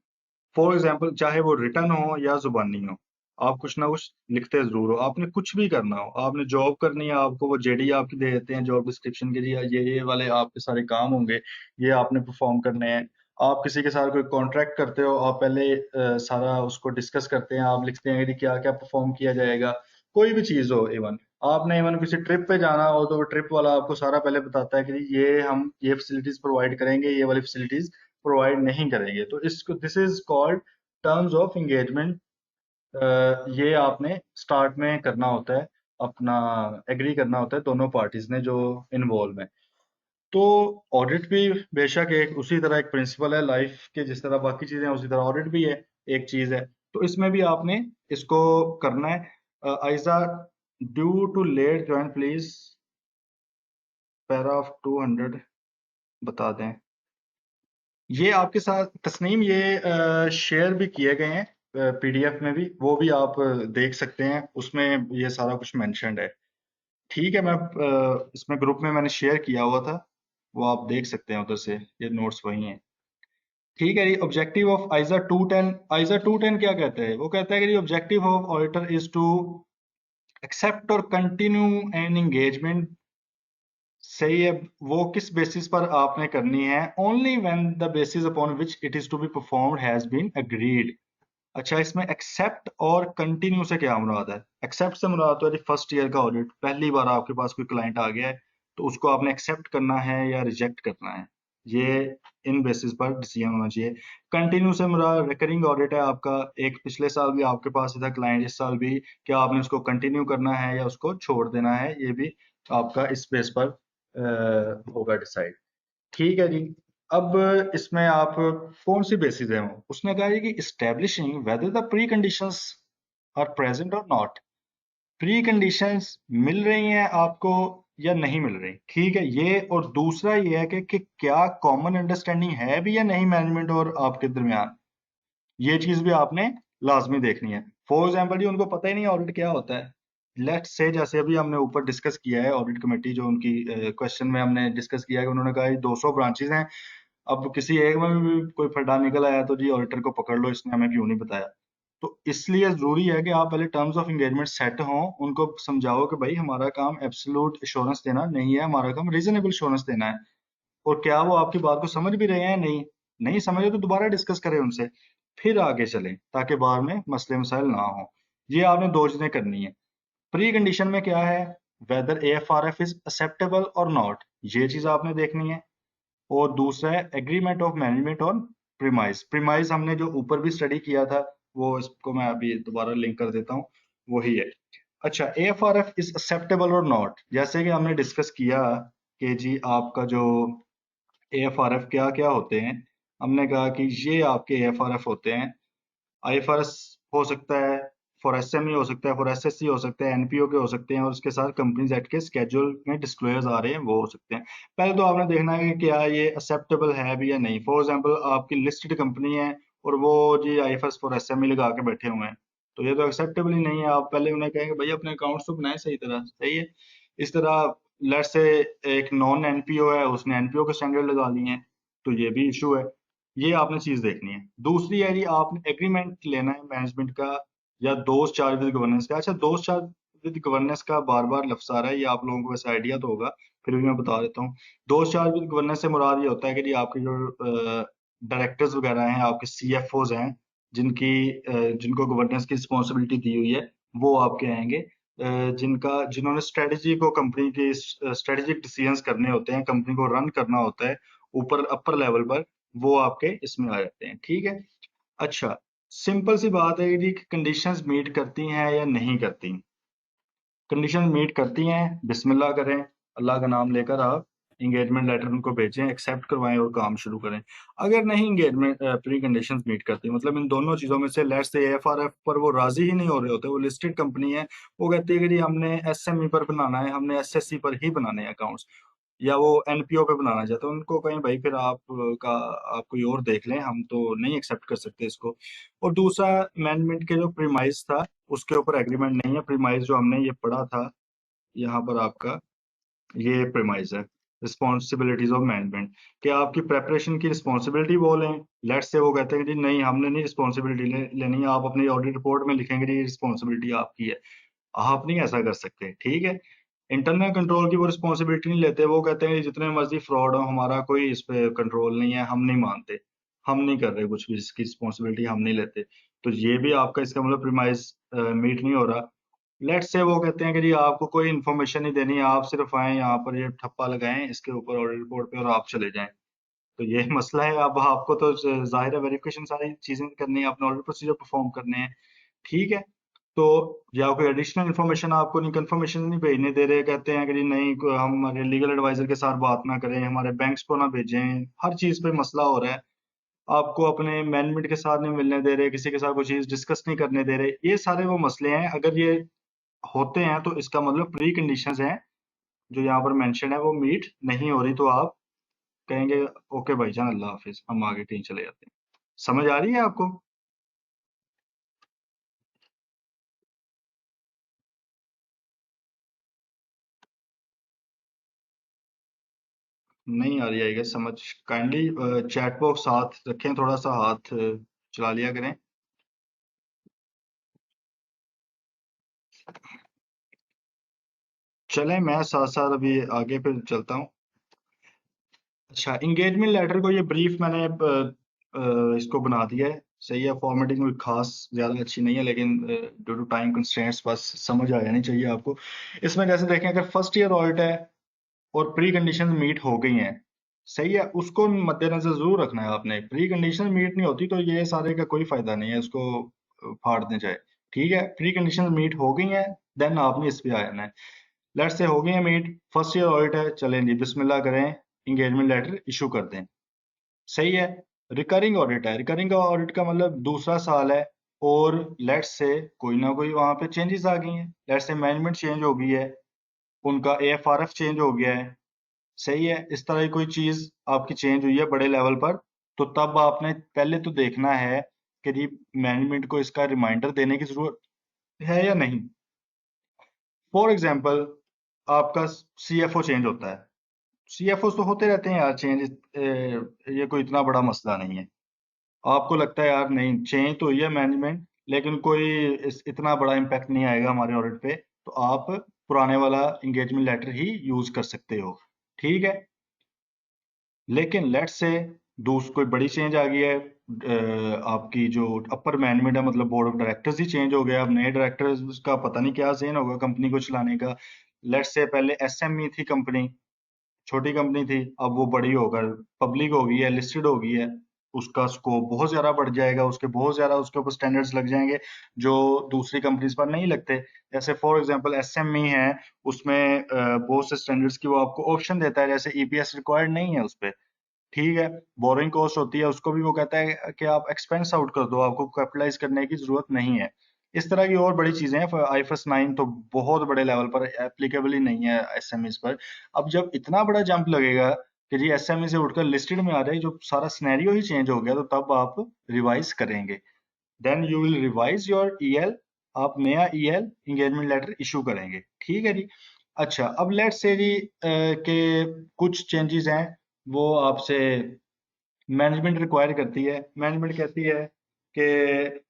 फॉर एग्जाम्पल, चाहे वो रिटर्न हो या जुबानी हो, आप कुछ ना कुछ लिखते जरूर हो। आपने कुछ भी करना हो, आपने जॉब करनी है, आपको वो जेडी आपकी दे देते हैं जॉब डिस्क्रिप्शन के लिए, ये वाले आपके सारे काम होंगे, ये आपने परफॉर्म करने हैं। आप किसी के साथ कोई कॉन्ट्रैक्ट करते हो, आप पहले सारा उसको डिस्कस करते हैं, आप लिखते हैं कि क्या क्या परफॉर्म किया जाएगा। कोई भी चीज हो, इवन आपने इवन किसी ट्रिप पे जाना हो तो वो ट्रिप वाला आपको सारा पहले बताता है कि ये हम ये फैसिलिटीज प्रोवाइड करेंगे, ये वाली फैसिलिटीज प्रोवाइड नहीं करेंगे। तो इसको this is called terms of engagement. ये आपने स्टार्ट में करना होता है, अपना एग्री करना होता है दोनों पार्टीज ने जो इन्वॉल्व है। तो ऑडिट भी बेशक एक उसी तरह एक प्रिंसिपल है लाइफ के, जिस तरह बाकी चीजें हैं उसी तरह ऑडिट भी है, एक चीज है। तो इसमें भी आपने इसको करना है। ISA, due to late join please para of 200 बता दें। ये आपके साथ तस्नीम ये शेयर भी किए गए हैं पीडीएफ में भी, वो भी आप देख सकते हैं, उसमें ये सारा कुछ मेंशन्ड है। ठीक है, मैं इसमें ग्रुप में मैंने शेयर किया हुआ था, वो आप देख सकते हैं उधर से, ये नोट्स वही हैं। ठीक है, ये ऑब्जेक्टिव ऑफ आइजा 210, आइजा 210 क्या कहता है? वो कहता है कि objective of auditor is to accept और कंटिन्यू एन एंगेजमेंट। सही है, वो किस बेसिस पर आपने करनी है? Only when the basis upon which it is to be performed has been agreed. अच्छा, इसमें एक्सेप्ट और कंटिन्यू से क्या मुराद है? एक्सेप्ट से मुराद तो है फर्स्ट ईयर का ऑडिट, पहली बार आपके पास कोई क्लाइंट आ गया है तो उसको आपने एक्सेप्ट करना है या रिजेक्ट करना है, ये इन बेसिस पर डिसीजन होना चाहिए। कंटिन्यू से मुराद रिकरिंग ऑडिट है आपका, एक पिछले साल भी आपके पास था क्लाइंट, इस साल भी, क्या आपने उसको कंटिन्यू करना है या उसको छोड़ देना है, ये भी आपका इस बेस पर होगा डिसाइड। ठीक है जी। अब इसमें आप कौन सी बेसिस है वो? उसने कहा है कि establishing whether the preconditions are present और नॉट। प्री कंडीशंस मिल रही हैं आपको या नहीं मिल रही, ठीक है ये। और दूसरा ये है कि क्या कॉमन अंडरस्टैंडिंग है भी या नहीं मैनेजमेंट और आपके दरमियान, ये चीज भी आपने लाजमी देखनी है। फॉर एग्जाम्पल जी, उनको पता ही नहीं ऑडिट क्या होता है। लेट्स से जैसे अभी हमने ऊपर डिस्कस किया है, ऑडिट कमेटी जो उनकी क्वेश्चन में हमने डिस्कस किया है कि उन्होंने कहा 200 ब्रांचेस हैं, अब किसी एक में भी कोई फड्डा निकल आया तो जी ऑडिटर को पकड़ लो, इसने हमें क्यों नहीं बताया। तो इसलिए जरूरी है कि आप पहले टर्म्स ऑफ एंगेजमेंट सेट हों, उनको समझाओ कि भाई हमारा काम एब्सोल्यूट एश्योरेंस देना नहीं है, हमारा काम रीजनेबल एश्योरेंस देना है। और क्या वो आपकी बात को समझ भी रहे हैं? नहीं, नहीं समझे तो दोबारा डिस्कस करें उनसे, फिर आगे चलें, ताकि बाद में मसले मसाइल ना हो। ये आपने दो चीजें करनी है। प्री कंडीशन में क्या है? वेदर AFRF इज एक्सेप्टेबल और नॉट, ये चीज आपने देखनी है। और दूसरा है agreement of management on premise. Premise हमने जो ऊपर भी स्टडी किया था, वो इसको मैं अभी दोबारा लिंक कर देता हूँ, वही है। अच्छा, AFRF इज एक्सेप्टेबल और नॉट, जैसे कि हमने डिस्कस किया कि जी आपका जो AFRF क्या क्या होते हैं, हमने कहा कि ये आपके AFRF होते हैं। IFRS हो सकता है, फॉर SME हो सकता है, फॉर SSC हो सकता है, NPO के हो सकते हैं, और उसके साथ कंपनीज एक्ट के स्केड्यूल में डिस्क्लोजर्स आ रहे हैं वो हो सकते हैं। पहले तो आपने देखना है कि क्या ये एक्सेप्टेबल है भी या नहीं। फॉर एग्जांपल आपकी लिस्टेड कंपनी है और वो जी IFRS फॉर SME लगा के बैठे हुए हैं, तो ये तो एक्सेप्टेबल ही नहीं है। आप पहले उन्हें कहेंगे भाई अपने अकाउंट्स तो बनाए सही तरह, सही है। इस तरह लेट्स से एक नॉन NPO है, उसने NPO के स्टैंडर्ड लगा लिए हैं, तो ये भी इशू है। ये आपने चीज देखनी है। दूसरी है जी, आपने एग्रीमेंट लेना है मैनेजमेंट का या दोस्त चार्ज विद गवर्नेंस का। अच्छा, दोस्त चार्ज विद गवर्नेंस का बार बार लफ्ज आ रहा है, ये आप लोगों को वैसे आइडिया तो होगा, फिर भी मैं बता देता हूँ। दोस्त चार्ज विद गवर्नेंस से मुराद ये होता है कि जी आपके जो डायरेक्टर्स वगैरह हैं, आपके CFOs हैं, जिनको गवर्नेंस की रिस्पॉन्सिबिलिटी दी हुई है, वो आपके आएंगे। जिन्होंने स्ट्रेटजी को, कंपनी की स्ट्रेटेजिक डिसीजंस करने होते हैं, कंपनी को रन करना होता है ऊपर अपर लेवल पर, वो आपके इसमें आ जाते हैं। ठीक है। अच्छा, सिंपल सी बात है कि कंडीशंस मीट करती हैं या नहीं करती। कंडीशन मीट करती हैं, बिस्मिल्लाह करें, अल्लाह का नाम लेकर आप इंगेजमेंट लेटर उनको भेजें, एक्सेप्ट करवाएं और काम शुरू करें। अगर नहीं इंगेजमेंट प्री कंडीशंस मीट करती, मतलब इन दोनों चीजों में से लेट्स से AFRF पर वो राजी ही नहीं हो रहे होते, वो लिस्टेड कंपनी है, वो कहती है कि जी हमने SME पर बनाना है, हमने SSC पर ही बनाने हैं अकाउंट्स, या वो NPO पे बनाना चाहते हैं, उनको कहें भाई फिर आप कोई और देख लें, हम तो नहीं एक्सेप्ट कर सकते इसको। और दूसरा, मैनेजमेंट के जो प्रीमाइज था उसके ऊपर एग्रीमेंट नहीं है। प्रीमाइज जो हमने ये पढ़ा था यहाँ पर आपका, ये प्रीमाइज है रिस्पॉन्सिबिलिटीज ऑफ मैनेजमेंट, कि आपकी प्रेपरेशन की रिस्पॉन्सिबिलिटी वो लें। लेट्स से वो कहते हैं कि जी नहीं हमने नहीं रिस्पॉन्सिबिलिटी लेनी है, आप अपनी ऑडिट रिपोर्ट में लिखेंगे जी रिस्पॉन्सिबिलिटी आपकी है। आप नहीं ऐसा कर सकते, ठीक है। इंटरनल कंट्रोल की वो रिस्पॉन्सिबिलिटी नहीं लेते, वो कहते हैं कि जितने मर्जी फ्रॉड हो, हमारा कोई इस पे कंट्रोल नहीं है, हम नहीं मानते, हम नहीं कर रहे कुछ भी, इसकी रिस्पॉन्सिबिलिटी हम नहीं लेते। तो ये भी आपका इसका मतलब प्रीमाइज मीट नहीं हो रहा। लेट्स से वो कहते हैं कि जी आपको कोई इन्फॉर्मेशन नहीं देनी है, आप सिर्फ आए यहाँ पर ये ठप्पा लगाएं इसके ऊपर ऑडिट रिपोर्ट पे और आप चले जाएं, तो ये मसला है। अब आपको तो जाहिर है वेरिफिकेशन सारी चीजें करनी है, अपने ऑडिट प्रोसीजर परफॉर्म करने हैं। ठीक है। तो या कोई एडिशनल इन्फॉर्मेशन आपको नहीं, कंफर्मेशन नहीं भेजने दे रहे, कहते हैं कि जी नहीं हम हमारे लीगल एडवाइजर के साथ बात ना करें, हमारे बैंक्स को ना भेजें, हर चीज पे मसला हो रहा है। आपको अपने मैनेजमेंट के साथ नहीं मिलने दे रहे, किसी के साथ कोई चीज डिस्कस नहीं करने दे रहे, ये सारे वो मसले हैं। अगर ये होते हैं तो इसका मतलब प्री कंडीशंस हैं जो यहाँ पर मेंशन है वो मीट नहीं हो रही, तो आप कहेंगे ओके भाईजान अल्लाह हाफिज, हम आगे कहीं चले जाते हैं। समझ आ रही है आपको? नहीं आ रही है समझ? काइंडली चैट बॉक्स साथ रखें, थोड़ा सा हाथ चला लिया करें। चलें, मैं साथ साथ अभी आगे फिर चलता हूँ। अच्छा, एंगेजमेंट लेटर को ये ब्रीफ मैंने इसको बना दिया है। सही है, फॉर्मेटिंग कोई खास ज्यादा अच्छी नहीं है, लेकिन ड्यू टू टाइम कंस्ट्रेंट्स बस समझ आ जानी चाहिए आपको। इसमें जैसे देखें, अगर फर्स्ट ईयर ऑडिट है और प्री कंडीशन मीट हो गई हैं, सही है, उसको मद्देनजर जरूर रखना है आपने। प्री कंडीशन मीट नहीं होती तो ये सारे का कोई फायदा नहीं है, उसको फाड़ दें जाए। ठीक है, प्री कंडीशन मीट हो गई हैं, देन आपने इस पे आ जाना है। लेट्स से हो गई है मीट, फर्स्ट ईयर ऑडिट है, चलें जी बिस्मिल्लाह करें, एंगेजमेंट लेटर इशू कर दें। सही है। रिकरिंग ऑडिट है, रिकरिंग ऑडिट का मतलब दूसरा साल है, और लेट्स से कोई ना कोई वहां पे चेंजेस आ गई हैं, लेट्स से मैनेजमेंट चेंज हो गई है, उनका एएफआरएफ चेंज हो गया है। सही है, इस तरह की कोई चीज आपकी चेंज हुई है बड़े लेवल पर, तो तब आपने पहले तो देखना है कि जी मैनेजमेंट को इसका रिमाइंडर देने की जरूरत है या नहीं। फॉर एग्जाम्पल, आपका सीएफओ चेंज होता है। सीएफओ तो होते रहते हैं यार चेंज, ये कोई इतना बड़ा मसला नहीं है। आपको लगता है यार नहीं चेंज तो हुई है मैनेजमेंट, लेकिन कोई इतना बड़ा इम्पैक्ट नहीं आएगा हमारे ऑडिट पे, तो आप पुराने वाला एंगेजमेंट लेटर ही यूज कर सकते हो। ठीक है। लेकिन लेट्स से दूसरी कोई बड़ी चेंज आ गई है, आपकी जो अपर मैनेजमेंट है, मतलब board of directors he change हो गया, अब नए डायरेक्टर्स का पता नहीं क्या सीन होगा कंपनी को चलाने का। लेट्स से पहले एसएमई थी कंपनी, छोटी कंपनी थी, अब वो बड़ी होकर पब्लिक हो गई है, लिस्टेड हो गई है, उसका स्कोप बहुत ज्यादा बढ़ जाएगा, उसके बहुत ज्यादा उसके ऊपर स्टैंडर्ड्स लग जाएंगे जो दूसरी कंपनीज पर नहीं लगते। जैसे फॉर एग्जांपल एसएमई है, उसमें बहुत से स्टैंडर्ड्स की वो आपको ऑप्शन देता है, जैसे ईपीएस रिक्वायर्ड नहीं है उस पे। ठीक है। बोरिंग कॉस्ट होती है, उसको भी वो कहता है कि आप एक्सपेंस आउट कर दो, आपको कैपिटलाइज करने की जरूरत नहीं है। इस तरह की और बड़ी चीजें हैं। आईएफएस 9 तो बहुत बड़े लेवल पर एप्लीकेबल ही नहीं है एसएमईज पर। अब जब इतना बड़ा जंप लगेगा कि जी एसएमई से उठकर लिस्टेड में आ रहे हैं, जो सारा सिनेरियो ही चेंज हो गया, तो तब आप रिवाइज करेंगे। Then you will revise your EL, आप नया ईएल एंगेजमेंट लेटर इशू करेंगे। ठीक है जी। अच्छा, अब लेट्स से जी के कुछ चेंजेस हैं वो आपसे मैनेजमेंट रिक्वायर करती है। मैनेजमेंट कहती है कि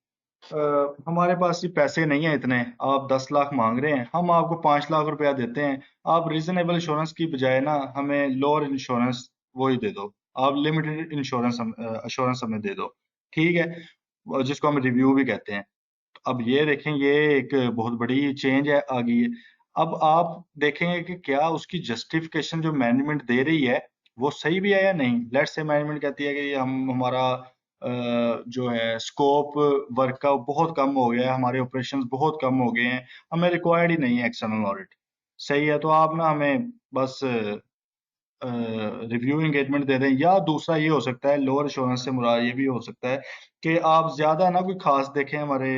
हमारे पास ये पैसे नहीं है इतने, आप 10 लाख मांग रहे हैं, हम आपको 5 लाख रुपया देते हैं, आप रीजनेबल इंश्योरेंस की बजाय ना हमें लोअर इंश्योरेंस वो ही दे दो, आप लिमिटेड इंश्योरेंस अश्योरेंस हमें दे दो। ठीक है, जिसको हम रिव्यू भी कहते हैं। अब ये देखें, ये एक बहुत बड़ी चेंज है आ गई है। अब आप देखेंगे कि क्या उसकी जस्टिफिकेशन जो मैनेजमेंट दे रही है वो सही भी है या नहीं। लेट्स से मैनेजमेंट कहती है कि हम हमारा जो है स्कोप वर्क का बहुत कम हो गया है, हमारे ऑपरेशंस बहुत कम हो गए हैं, हमें रिक्वायर्ड ही नहीं है एक्सटर्नल ऑडिट। सही है, तो आप ना हमें बस रिव्यू एंगेजमेंट दे दें, या दूसरा ये हो सकता है, लोअर एश्योरेंस से मुराद ये भी हो सकता है कि आप ज्यादा ना कोई खास देखें हमारे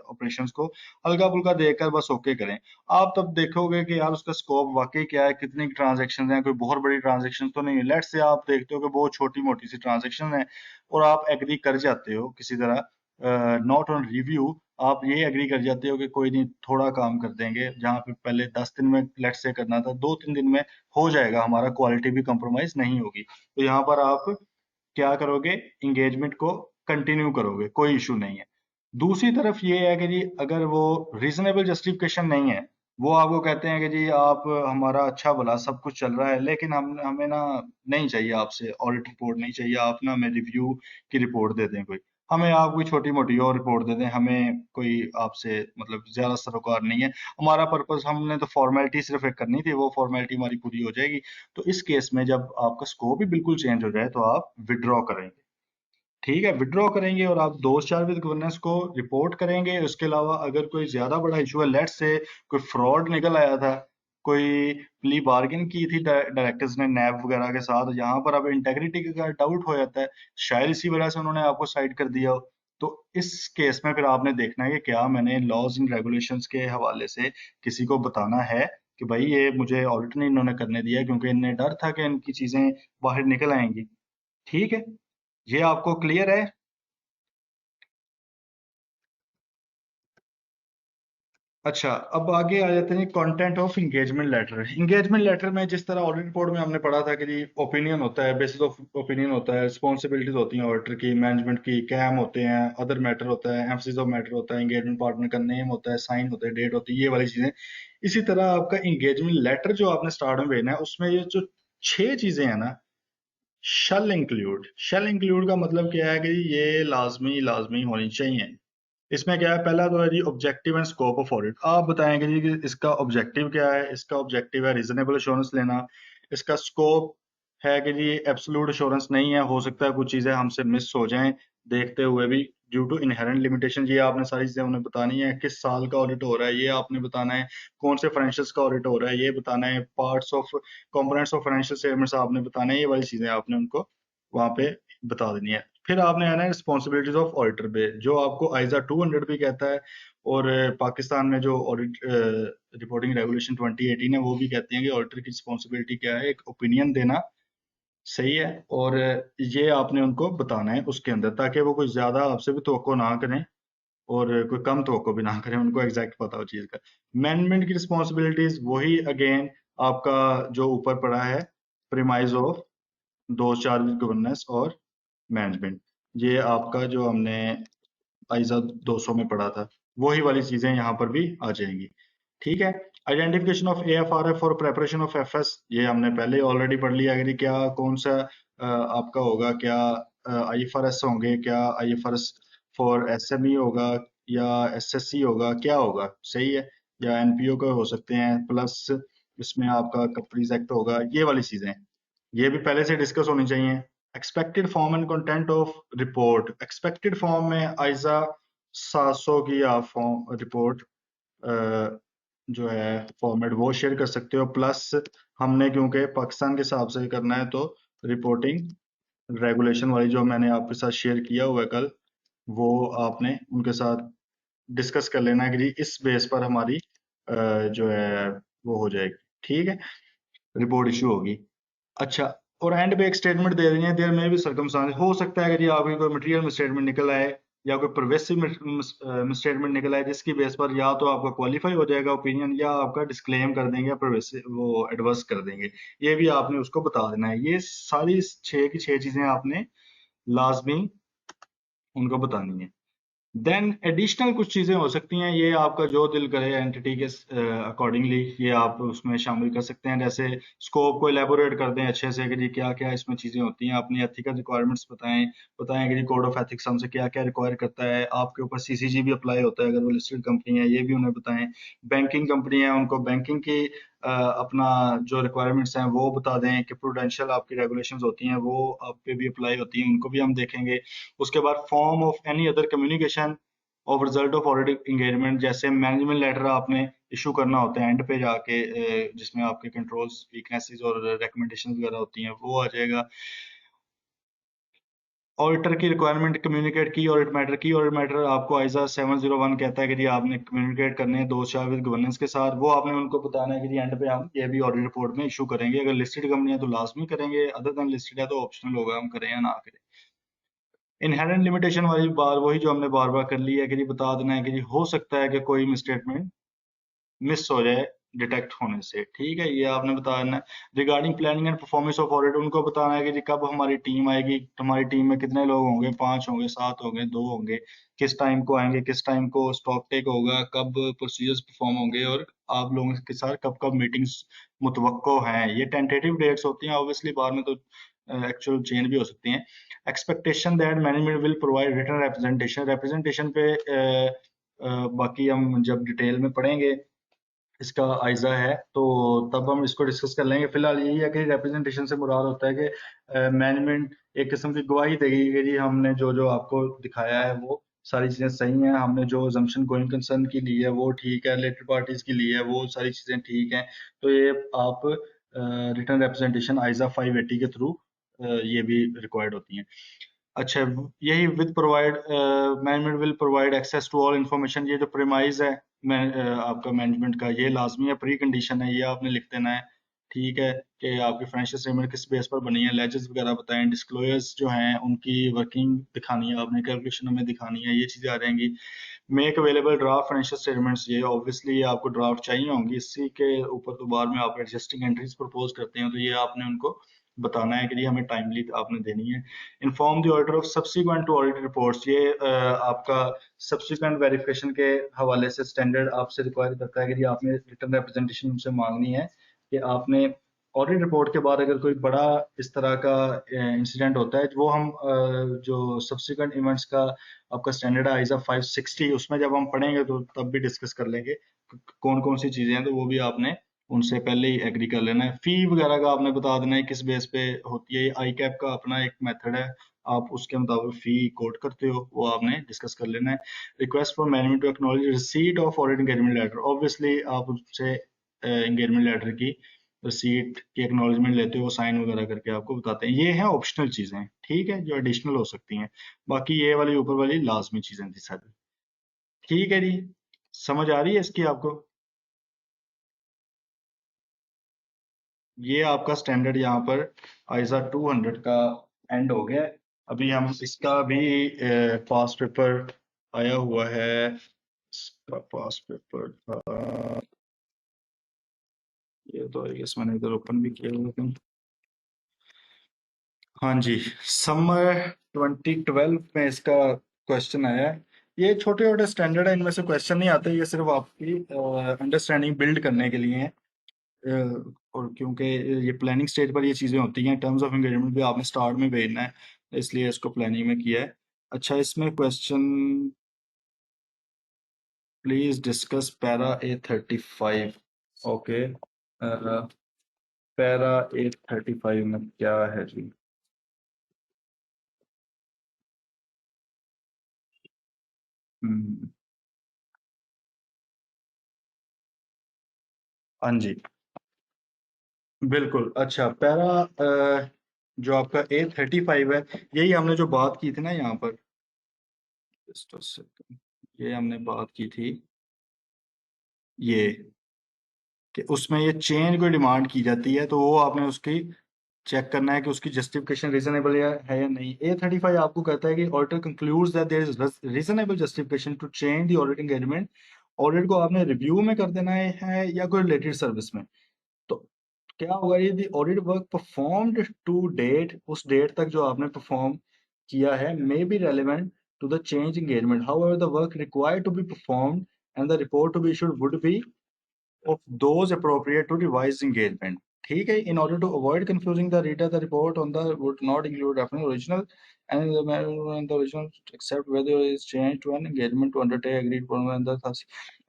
ऑपरेशंस को, हल्का फुल्का देखकर बस ओके करें। आप तब देखोगे कि यार उसका स्कोप वाकई क्या है, कितनी ट्रांजेक्शन है, कोई बहुत बड़ी ट्रांजेक्शन तो नहीं है। लेट से आप देखते हो कि बहुत छोटी मोटी सी ट्रांजेक्शन है, और आप एग्री कर जाते हो किसी तरह, नॉट ऑन रिव्यू, आप ये एग्री कर जाते हो कि कोई नहीं थोड़ा काम कर देंगे, जहाँ पे पहले 10 दिन में लेट से करना था 2-3 दिन में हो जाएगा, हमारा क्वालिटी भी कॉम्प्रोमाइज नहीं होगी, तो यहाँ पर आप क्या करोगे, इंगेजमेंट को कंटिन्यू करोगे, कोई इशू नहीं है। दूसरी तरफ ये है कि जी अगर वो रीजनेबल जस्टिफिकेशन नहीं है, वो आपको कहते हैं कि जी आप हमारा अच्छा भला सब कुछ चल रहा है, लेकिन हम हमें ना नहीं चाहिए आपसे ऑडिट रिपोर्ट, नहीं चाहिए आप ना हमें रिव्यू की रिपोर्ट दे दें, कोई हमें आप कोई छोटी मोटी और रिपोर्ट दे दें, हमें कोई आपसे मतलब ज्यादा सरोकार नहीं है, हमारा पर्पस हमने तो फॉर्मेलिटी सिर्फ एक करनी थी, वो फॉर्मेलिटी हमारी पूरी हो जाएगी। तो इस केस में जब आपका स्कोप ही बिल्कुल चेंज हो जाए तो आप विड्रॉ करेंगे। ठीक है, विड्रॉ करेंगे और आप दोस्त चार विद गवर्नेंस को रिपोर्ट करेंगे। उसके अलावा अगर कोई ज्यादा बड़ा इशू है, लेट्स से कोई फ्रॉड निकल आया था, कोई प्ली बार्गेन की थी डायरेक्टर्स ने नैब वगैरह के साथ, यहाँ पर अब इंटेग्रिटी का डाउट हो जाता है, शायद इसी वजह से उन्होंने आपको साइड कर दिया हो। तो इस केस में फिर आपने देखना है कि क्या मैंने लॉज एंड रेगुलेशंस के हवाले से किसी को बताना है कि भाई ये मुझे ऑडिट नहीं इन्होंने करने दिया, क्योंकि इन्हें डर था कि इनकी चीजें बाहर निकल आएंगी। ठीक है, ये आपको क्लियर है? अच्छा, अब आगे आ जाते हैं content of engagement letter. Engagement letter में जिस तरह ऑडिट रिपोर्ट में हमने पढ़ा था कि जी ओपिनियन होता है, बेसिस ऑफ ओपिनियन होता है, रिस्पॉन्सिबिलिटीज होती हैं ऑडिटर की, मैनेजमेंट की, कैम होते हैं, अदर मैटर होता है, एम्फसिस ऑफ मैटर होता है, एंगेजमेंट पार्टनर का नेम होता है, साइन होता है, डेट होती है, ये वाली चीजें। इसी तरह आपका इंगेजमेंट लेटर जो आपने स्टार्ट में भेजना है, उसमें ये जो 6 चीजें हैं ना, शल इंक्लूड का मतलब क्या है कि ये लाजमी लाजमी होनी चाहिए। इसमें क्या है, पहला तो है जी objective and scope of audit. आप बताएंगे जी कि इसका ऑब्जेक्टिव क्या है। इसका ऑब्जेक्टिव है रीजनेबल अश्योरेंस लेना। इसका स्कोप है कि जी एब्सोल्यूट अश्योरेंस नहीं है, हो सकता है कुछ चीजें हमसे मिस हो जाएं देखते हुए भी, ड्यू टू इनहेरेंट लिमिटेशन। ये आपने सारी चीजें उन्हें बतानी है। किस साल का ऑडिट हो रहा है ये आपने बताना है। कौन से फाइनेंशियल्स का ऑडिट हो रहा है ये बताना है। Parts of components of financial statements आपने बताना है। ये वाली चीजें आपने उनको वहां पे बता देनी है। फिर आपने आना है रिस्पॉन्सिबिलिटीज ऑफ ऑडिटर पे, जो आपको आइजा 200 भी कहता है। और पाकिस्तान में जो ऑडिट रिपोर्टिंग रेगुलेशन 2018 है, वो भी कहते हैं कि ऑडिटर की रिस्पॉन्सिबिलिटी क्या है, एक ओपिनियन देना। सही है। और ये आपने उनको बताना है उसके अंदर, ताकि वो कुछ ज्यादा आपसे भी तवक्को ना करें और कोई कम तवक्को भी ना करें, उनको एग्जैक्ट पता हो चीज का। मैनेजमेंट की रिस्पॉन्सिबिलिटीज वही अगेन आपका जो ऊपर पड़ा है, प्रीमाइज ऑफ दो चार गवर्नेंस और मैनेजमेंट। ये आपका जो हमने आइजा 200 में पढ़ा था, वही वाली चीजें यहाँ पर भी आ जाएंगी। ठीक है। आइडेंटिफिकेशन ऑफ AFRF और प्रेपरेशन ऑफ FS, ये हमने पहले ऑलरेडी पढ़ लिया है कि क्या कौन सा आपका होगा, क्या IFRS होंगे, क्या IFRS फॉर SME होगा, या SSC होगा, क्या होगा। सही है। या NPO का हो सकते हैं, प्लस इसमें आपका कंपनीज एक्ट होगा, ये वाली चीजें ये भी पहले से डिस्कस होनी चाहिए। Expected form and content of report. Expected form में आइजा 700 की आप फॉर्म रिपोर्ट जो है फॉर्मेट वो शेयर कर सकते हो। प्लस हमने क्योंकि पाकिस्तान के हिसाब से करना है, तो रिपोर्टिंग रेगुलेशन वाली जो मैंने आपके साथ शेयर किया हुआ है कल, वो आपने उनके साथ डिस्कस कर लेना है कि जी इस बेस पर हमारी जो है वो हो जाएगी। ठीक है, रिपोर्ट इशू होगी। अच्छा, और एंड पे एक स्टेटमेंट दे देनी है, देयर में भी सर्कमस्टांस हो सकता है कि जी आपकी कोई मटेरियल मिसस्टेटमेंट निकल आए, या कोई परवेसिव मिसस्टेटमेंट निकल आए, जिसकी बेस पर या तो आपका क्वालिफाई हो जाएगा ओपिनियन, या आपका डिस्क्लेम कर देंगे या परवेसिव वो एडवर्स कर देंगे। ये भी आपने उसको बता देना है। ये सारी 6 की 6 चीजें आपने लाजमी उनको बतानी है। देन एडिशनल कुछ चीजें हो सकती हैं, ये आपका जो दिल करे एंटिटी के अकॉर्डिंगली ये आप उसमें शामिल कर सकते हैं। जैसे स्कोप को एलेबोरेट कर दें अच्छे से कि जी क्या क्या इसमें चीजें होती हैं, अपनी एथिकल रिक्वायरमेंट्स बताएं। बताएं कि जी कोड ऑफ एथिक्स हमसे क्या क्या रिक्वायर करता है, आपके ऊपर CCG भी अप्लाई होता है अगर वो लिस्टेड कंपनी है, ये भी उन्हें बताएं। बैंकिंग कंपनी है, उनको बैंकिंग की अपना जो रिक्वायरमेंट्स हैं वो बता दें कि प्रूडेंशियल आपकी रेगुलेशंस होती हैं वो आप पे भी अप्लाई होती हैं, उनको भी हम देखेंगे। उसके बाद form of any other communication of result of audit engagement, जैसे मैनेजमेंट लेटर आपने इशू करना होता है एंड पे जाके, जिसमें आपके कंट्रोल्स वीकनेसेस और रिकमेंडेशंस वगैरह होती हैं, वो आ जाएगा। ऑडिटर की रिक्वायरमेंट कम्युनिकेट की ऑडिट मैटर की ऑडिट मैटर आपको आइजा 701 कहता है कि जी आपने कम्युनिकेट करने हैं दो चार विद गवर्नेंस के साथ, वो आपने उनको बताना है कि जी एंड पे हम ये भी ऑडिट रिपोर्ट में इशू करेंगे। अगर लिस्टेड कंपनी है तो लाजमी करेंगे, अदर देन लिस्टेड है तो ऑप्शनल होगा, हम करें या ना करें। इनहेरेंट लिमिटेशन वाली बात वही जो हमने बार बार कर ली है कि जी बता देना है कि जी हो सकता है कि कोई मिसस्टेटमेंट मिस हो जाए डिटेक्ट होने से। ठीक है, ये आपने बताना है। Regarding planning and performance of audit, उनको बताना है कि जी कब हमारी टीम आएगी, हमारी टीम में कितने लोग होंगे, 5 होंगे, 7 होंगे, 2 होंगे, किस टाइम को आएंगे, किस टाइम को स्टॉक टेक होगा, कब प्रोसीजर्स परफॉर्म होंगे, और आप लोगों के साथ कब कब मीटिंग्स मुतवक्को हैं। ये टेंटेटिव डेट्स होती हैं, ऑब्वियसली बाद में तो एक्चुअल चेंज भी हो सकती हैं। Expectation that management will provide written representation, representation पे बाकी हम जब डिटेल में पढ़ेंगे इसका आइजा है तो तब हम इसको डिस्कस कर लेंगे। फिलहाल यही है कि रिप्रेजेंटेशन से मुराद होता है कि मैनेजमेंट एक किस्म की गवाही देगी कि जी हमने जो जो आपको दिखाया है वो सारी चीजें सही हैं, हमने जो assumption गोइंग कंसर्न की ली है वो ठीक है, रिलेटेड पार्टीज की ली है वो सारी चीजें ठीक हैं। तो ये आप रिटर्न रिप्रेजेंटेशन आइजा 580 के थ्रू ये भी रिक्वायर्ड होती हैं। अच्छा, यही with provide management will provide access to all information, ये जो प्रेमाइज है आपका मैनेजमेंट का, ये लाजमी है, प्री कंडीशन है, ये आपने लिख देना है। ठीक है, कि आपकी फाइनेंशियल स्टेटमेंट किस बेस पर बनी है, लेजर्स वगैरह बताएं, डिस्क्लोजर्स जो हैं उनकी वर्किंग दिखानी है आपने, कैलकुलेशन हमें दिखानी है, ये चीजें आ जाएंगी। Make available draft financial statements, ये ऑब्वियसली आपको ड्राफ्ट चाहिए होंगी, इसी के ऊपर तो बाद में आप एडजस्टिंग एंट्रीज प्रपोज करते हैं, तो ये आपने उनको बताना है कि जी हमें टाइमली आपने देनी है। Inform the auditor of subsequent to audit reports, ये आपका सब्सिक्वेंट वेरिफिकेशन के हवाले से स्टैंडर्ड आपसे रिक्वायर करता है कि जी आपने रिटर्न रिप्रेजेंटेशन उनसे मांगनी है कि आपने ऑडिट रिपोर्ट के बाद अगर कोई बड़ा इस तरह का इंसिडेंट होता है, वो हम जो सब्सिक्वेंट इवेंट्स का आपका स्टैंडर्ड है आइजा 560, उसमें जब हम पढ़ेंगे तो तब भी डिस्कस कर लेंगे कौन कौन सी चीजें हैं, तो वो भी आपने उनसे पहले ही एग्री कर लेना है। फी वगैरह का आपने बता देना है किस बेस पे होती है, आई कैप का अपना एक मेथड है, आप उसके मुताबिक फी कोट करते हो, वो आपने डिस्कस कर लेना है। Request for management to acknowledge receipt of audit engagement letter, obviously आप उससे एंगेजमेंट लेटर की रिसीट की एक्नॉलेजमेंट लेते हो, साइन वगैरह करके आपको बताते हैं। ये है ऑप्शनल चीजें, ठीक है, जो एडिशनल हो सकती हैं। बाकी ये वाली ऊपर वाली लाजमी चीजें थी सर। ठीक है जी, समझ आ रही है इसकी आपको? ये आपका स्टैंडर्ड यहाँ पर आइजा 200 का एंड हो गया है। अभी हम इसका भी पास्ट पेपर आया हुआ है, इसका पास्ट पेपर था, ये तो आई गेस मैंने इधर ओपन भी किया हुआ था। हाँ जी, समर 2012 में इसका क्वेश्चन आया है। ये छोटे छोटे स्टैंडर्ड है, इनमें से क्वेश्चन नहीं आते, ये सिर्फ आपकी अंडरस्टैंडिंग बिल्ड करने के लिए हैं। और क्योंकि ये प्लानिंग स्टेज पर ये चीज़ें होती हैं, टर्म्स ऑफ एंगेजमेंट भी आपने स्टार्ट में भेजना है, इसलिए इसको प्लानिंग में किया है। अच्छा, इसमें question, please discuss para A35। Okay, para A35 में क्या है जी? हम्म, हाँ जी, बिल्कुल। अच्छा, पैरा जो आपका A35 है, यही हमने जो बात की थी ना यहाँ पर, Just a second, ये हमने बात की थी, ये कि उसमें ये चेंज को डिमांड की जाती है, तो वो आपने उसकी चेक करना है कि उसकी जस्टिफिकेशन रीजनेबल है या नहीं। A35 आपको कहता है कि auditor concludes that there is reasonable justification to change the audit engagement, audit को आपने रिव्यू में कर देना है या कोई रिलेटेड सर्विस में। तो क्या होगा, यदि audit work performed to date, उस डेट तक जो आपने परफॉर्म किया है, may be relevant to the change engagement, however the work required to be performed and the report to be issued would be of those appropriate to revised engagement। ठीक है, in order to avoid confusing the reader, the report on the would not include reference original and the original except whether it is changed to an engagement to undertake agreed program and the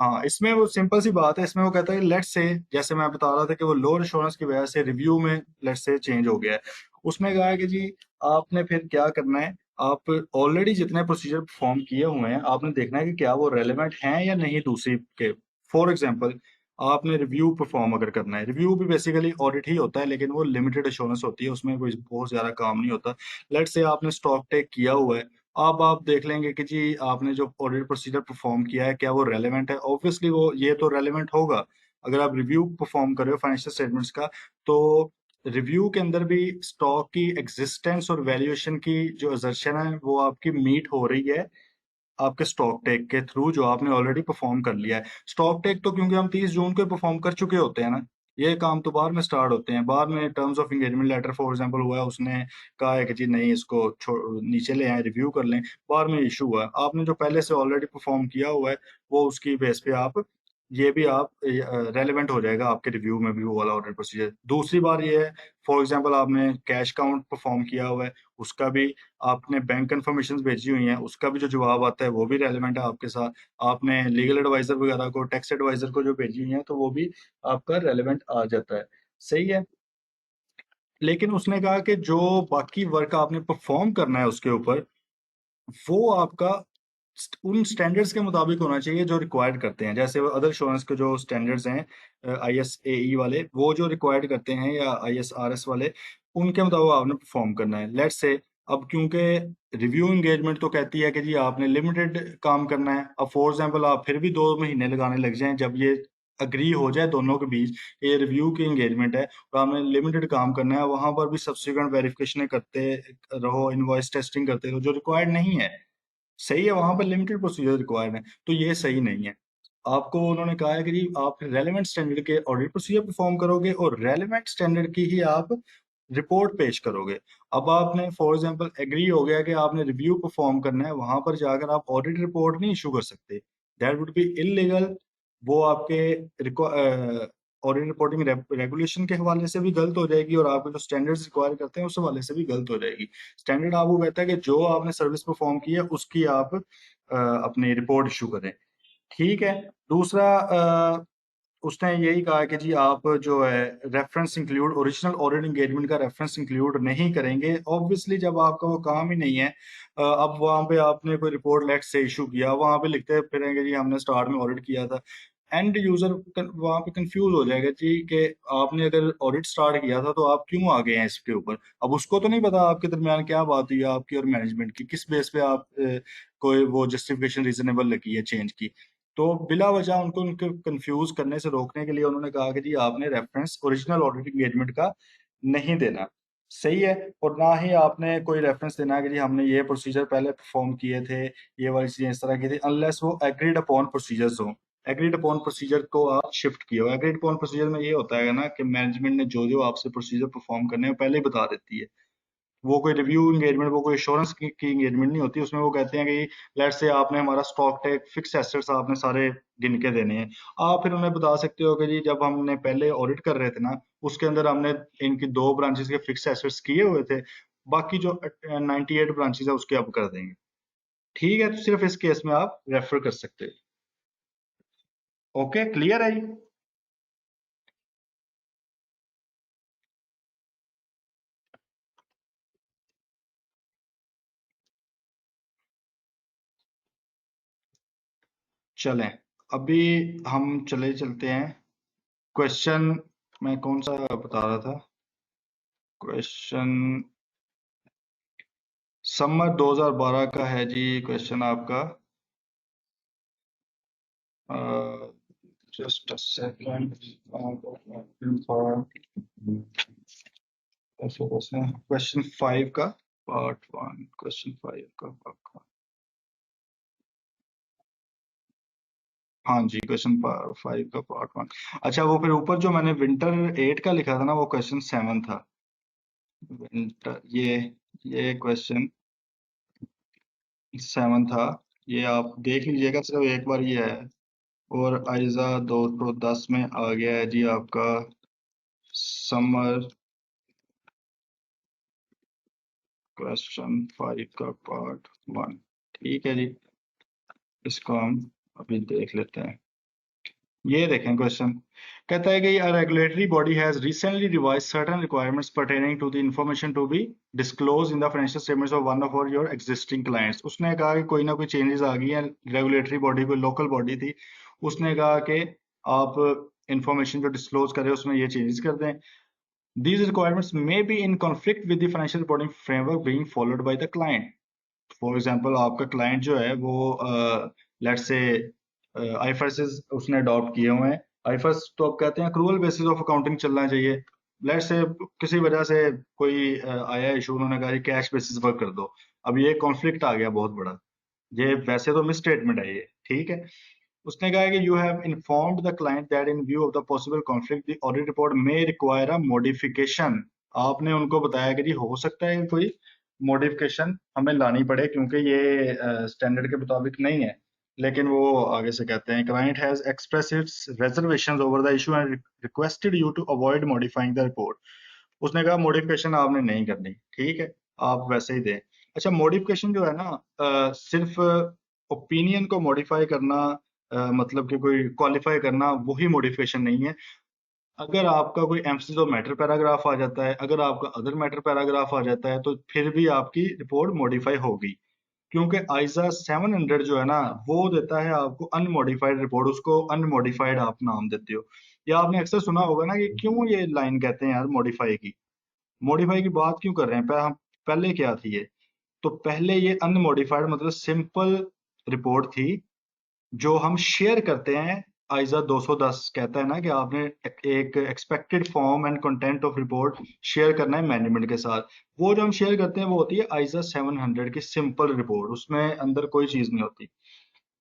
हाँ, इसमें वो सिंपल सी बात है, इसमें वो कहता है लेट्स से, जैसे मैं बता रहा था कि वो लो इंश्योरेंस की वजह से रिव्यू में लेट्स से चेंज हो गया है, उसमें कहा है कि जी आपने फिर क्या करना है, आप ऑलरेडी जितने प्रोसीजर परफॉर्म किए हुए हैं आपने देखना है कि क्या वो रेलेवेंट हैं या नहीं दूसरी के। फॉर एग्जांपल, आपने रिव्यू परफॉर्म अगर करना है, रिव्यू भी बेसिकली ऑडिट ही होता है, लेकिन वो लिमिटेड एश्योरेंस होती है, उसमें कोई बहुत ज्यादा काम नहीं होता। लेट से आपने स्टॉक टेक किया हुआ है, अब आप देख लेंगे कि जी आपने जो ऑडिट प्रोसीजर परफॉर्म किया है क्या वो रेलेवेंट है, ऑब्वियसली वो ये तो रेलेवेंट होगा। अगर आप रिव्यू परफॉर्म कर रहे हो फाइनेंशियल स्टेटमेंट्स का, तो रिव्यू के अंदर भी स्टॉक की एग्जिस्टेंस और वैल्यूएशन की जो असर्शन है वो आपकी मीट हो रही है, आपके स्टॉक टेक के थ्रू जो आपने ऑलरेडी परफॉर्म कर लिया है। स्टॉक टेक तो क्योंकि हम 30 जून को परफॉर्म कर चुके होते हैं ना, ये काम तो बाद में स्टार्ट होते हैं। बाद में terms of engagement letter for example हुआ है, उसने कहा है कि जी नहीं इसको नीचे ले आए, रिव्यू कर लें, बाद में इशू हुआ है। आपने जो पहले से ऑलरेडी परफॉर्म किया हुआ है वो उसकी बेस पे आप ये भी आप रेलेवेंट हो जाएगा आपके रिव्यू में भी वो वाला ऑडिट प्रोसीजर। दूसरी बार ये है, फॉर एग्जांपल आपने कैश काउंट परफॉर्म किया हुआ है, उसका भी आपने बैंक कंफर्मेशन भेजी हुई हैं, उसका भी जो जवाब आता है वो भी रेलेवेंट है आपके साथ। आपने लीगल एडवाइजर वगैरह को, टैक्स एडवाइजर को जो भेजी हुई है, तो वो भी आपका रेलेवेंट आ जाता है। सही है। लेकिन उसने कहा कि जो बाकी वर्क आपने परफॉर्म करना है उसके ऊपर, वो आपका उन स्टैंडर्ड्स के मुताबिक होना चाहिए जो रिक्वायर्ड करते हैं। जैसे अदर इंश्योरेंस के जो स्टैंडर्ड्स हैं ISAE वाले, वो जो रिक्वायर्ड करते हैं, या ISRS वाले, उनके मुताबिक आपने परफॉर्म करना है। लेट्स से अब क्योंकि रिव्यू एंगेजमेंट तो कहती है कि जी आपने लिमिटेड काम करना है। अब फॉर एग्जांपल आप फिर भी 2 महीने लगाने लग जाएं, जब ये अग्री हो जाए दोनों के बीच, ये रिव्यू की एंगेजमेंट है और आपने लिमिटेड काम करना है, वहां पर भी सब्सिक्वेंट वेरिफिकेशन करते रहो, इनवॉइस टेस्टिंग करते रहो, जो रिक्वायर्ड नहीं है। सही है, वहां पर लिमिटेड प्रोसीजर रिक्वायर्ड है, तो ये सही नहीं है। आपको उन्होंने कहा है कि जी आप रेलेवेंट स्टैंडर्ड के ऑडिट प्रोसीजर परफॉर्म करोगे और रेलेवेंट स्टैंडर्ड की ही आप रिपोर्ट पेश करोगे। अब आपने फॉर एग्जांपल एग्री हो गया कि आपने रिव्यू परफॉर्म करना है, वहां पर जाकर आप ऑडिट रिपोर्ट नहीं इशू कर सकते, दैट वुड बी इलीगल। वो आपके ऑडिट रिपोर्टिंग रेगुलेशन के हवाले से भी गलत हो जाएगी और आपके जो स्टैंडर्ड्स रिक्वायर करते हैं उस हवाले से भी गलत हो जाएगी। स्टैंडर्ड आपको कहता है कि जो आपने सर्विस परफॉर्म की है उसकी आप अपनी रिपोर्ट इशू करें। ठीक है। दूसरा उसने यही कहा कि जी आप जो है reference include, original audit engagement का रेफरेंस इंक्लूड नहीं करेंगे। ऑब्वियसली जब आपका वो काम ही नहीं है, अब वहां पे आपने कोई रिपोर्ट लेट से इशू किया, वहां पे लिखते फिरेंगे जी हमने स्टार्ट में ऑडिट किया था, एंड यूजर वहां पे कंफ्यूज हो जाएगा जी कि आपने अगर ऑडिट स्टार्ट किया था तो आप क्यों आ गए हैं इसके ऊपर। अब उसको तो नहीं पता आपके दरमियान क्या बात हुई है आपकी और मैनेजमेंट की, किस बेस पे आप कोई वो जस्टिफिकेशन रीजनेबल लगी है चेंज की। तो बिला वजह उनको उनके कंफ्यूज करने से रोकने के लिए उन्होंने कहा कि जी आपने रेफरेंस ओरिजिनल ऑडिट एंगेजमेंट का नहीं देना। सही है। और ना ही आपने कोई रेफरेंस देना है कि जी हमने ये प्रोसीजर पहले परफॉर्म किए थे, ये वाली चीजें इस तरह की थी, अनलेस वो एग्रीड अपॉन प्रोसीजर्स हो। एग्रीड अपॉन प्रोसीजर को आप शिफ्ट किए हो। एग्रीड अपॉन प्रोसीजर में ये होता है ना कि मैनेजमेंट ने जो जो आपसे प्रोसीजर परफॉर्म करने हैं पहले ही बता देती है। वो कोई रिव्यू एंगेजमेंट, वो कोई इंश्योरेंस की एंगेजमेंट नहीं होती। उसमें वो कहते हैं कि लेट्स से आपने हमारा स्टॉक टेक फिक्स एसेट्स आपने सारे गिन के देने हैं। आप फिर उन्हें बता सकते हो कि जी जब हमने पहले ऑडिट कर रहे थे ना, उसके अंदर हमने इनकी 2 ब्रांचेस के फिक्स एसेट्स किए हुए थे, बाकी जो 98 ब्रांचेस है उसके अब कर देंगे। ठीक है, तो सिर्फ इस केस में आप रेफर कर सकते हो। ओके, क्लियर है ये? चलें, अभी हम चले चलते हैं क्वेश्चन। मैं कौन सा बता रहा था क्वेश्चन? समर 2012 का है जी क्वेश्चन आपका। Just a second. क्वेश्चन 5 का पार्ट 1, क्वेश्चन 5 का पार्ट 1। हाँ जी, क्वेश्चन 5 का पार्ट 1। अच्छा, वो फिर ऊपर जो मैंने विंटर 8 का लिखा था ना, वो क्वेश्चन 7 था। विंटर ये क्वेश्चन 7 था। ये आप देख लीजिएगा, सिर्फ एक बार ये है। और आइजा 210 में आ गया है जी आपका समर क्वेश्चन 5 का पार्ट 1। ठीक है जी, इसको हम अभी देख लेते हैं। ये देखें क्वेश्चन, कहता है कि a regulatory body has recently revised certain requirements pertaining to the information to be disclosed in the financial statements of one of your existing clients। उसने कहा कि कोई ना कोई चेंजेस आ गई हैं। रेगुलेटरी बॉडी, कोई लोकल बॉडी थी, उसने कहा कि आप इंफॉर्मेशन जो डिस्क्लोज करें उसमें ये चेंजेस कर दें। These requirements may be in conflict with the financial reporting framework being followed by the client। For example आपका क्लाइंट जो है वो लेट्स से आईफर्स उसने अडॉप्ट किए हुए हैं। आईफर्स तो अब कहते हैं अक्रूवल बेसिस ऑफ अकाउंटिंग चलना चाहिए। लेट्स से किसी वजह से कोई आया इशू, उन्होंने कहा कैश बेसिस पर कर दो। अब ये कॉन्फ्लिक्ट आ गया बहुत बड़ा। ये वैसे तो मिस स्टेटमेंट है ये, ठीक है। उसने कहा है कि you have informed the client that in view of the possible conflict the audit report may require a modification. आपने उनको बताया कि जी हो सकता है कोई मॉडिफिकेशन हमें लानी पड़े क्योंकि ये स्टैंडर्ड के मुताबिक नहीं है। लेकिन वो आगे से कहते हैं client has express its reservations over the issue and requested you to avoid modifying the report. उसने कहा मॉडिफिकेशन आपने नहीं करनी, ठीक है, आप वैसे ही दें। अच्छा, मॉडिफिकेशन जो है ना, सिर्फ ओपिनियन को मॉडिफाई करना, मतलब कि कोई क्वालिफाई करना, वही मॉडिफिकेशन नहीं है। अगर आपका कोई एम्फसिस ऑफ मैटर पैराग्राफ आ जाता है, अगर आपका अदर मैटर पैराग्राफ आ जाता है, तो फिर भी आपकी रिपोर्ट मॉडिफाई होगी। क्योंकि आइजा 700 जो है ना, वो देता है आपको अनमॉडिफाइड रिपोर्ट, उसको अनमॉडिफाइड आप नाम देते हो। या आपने अक्सर सुना होगा ना कि क्यों ये लाइन कहते हैं यार मॉडिफाई की, मॉडिफाई की बात क्यों कर रहे हैं, पहले क्या थी ये। तो पहले ये अनमॉडिफाइड मतलब सिंपल रिपोर्ट थी जो हम शेयर करते हैं। आइजा 210 कहता है ना कि आपने एक expected form and content of report share करना है मैनेजमेंट के साथ। वो जो हम शेयर करते हैं वो होती है आइजा 700 की सिंपल रिपोर्ट, उसमें अंदर कोई चीज नहीं होती।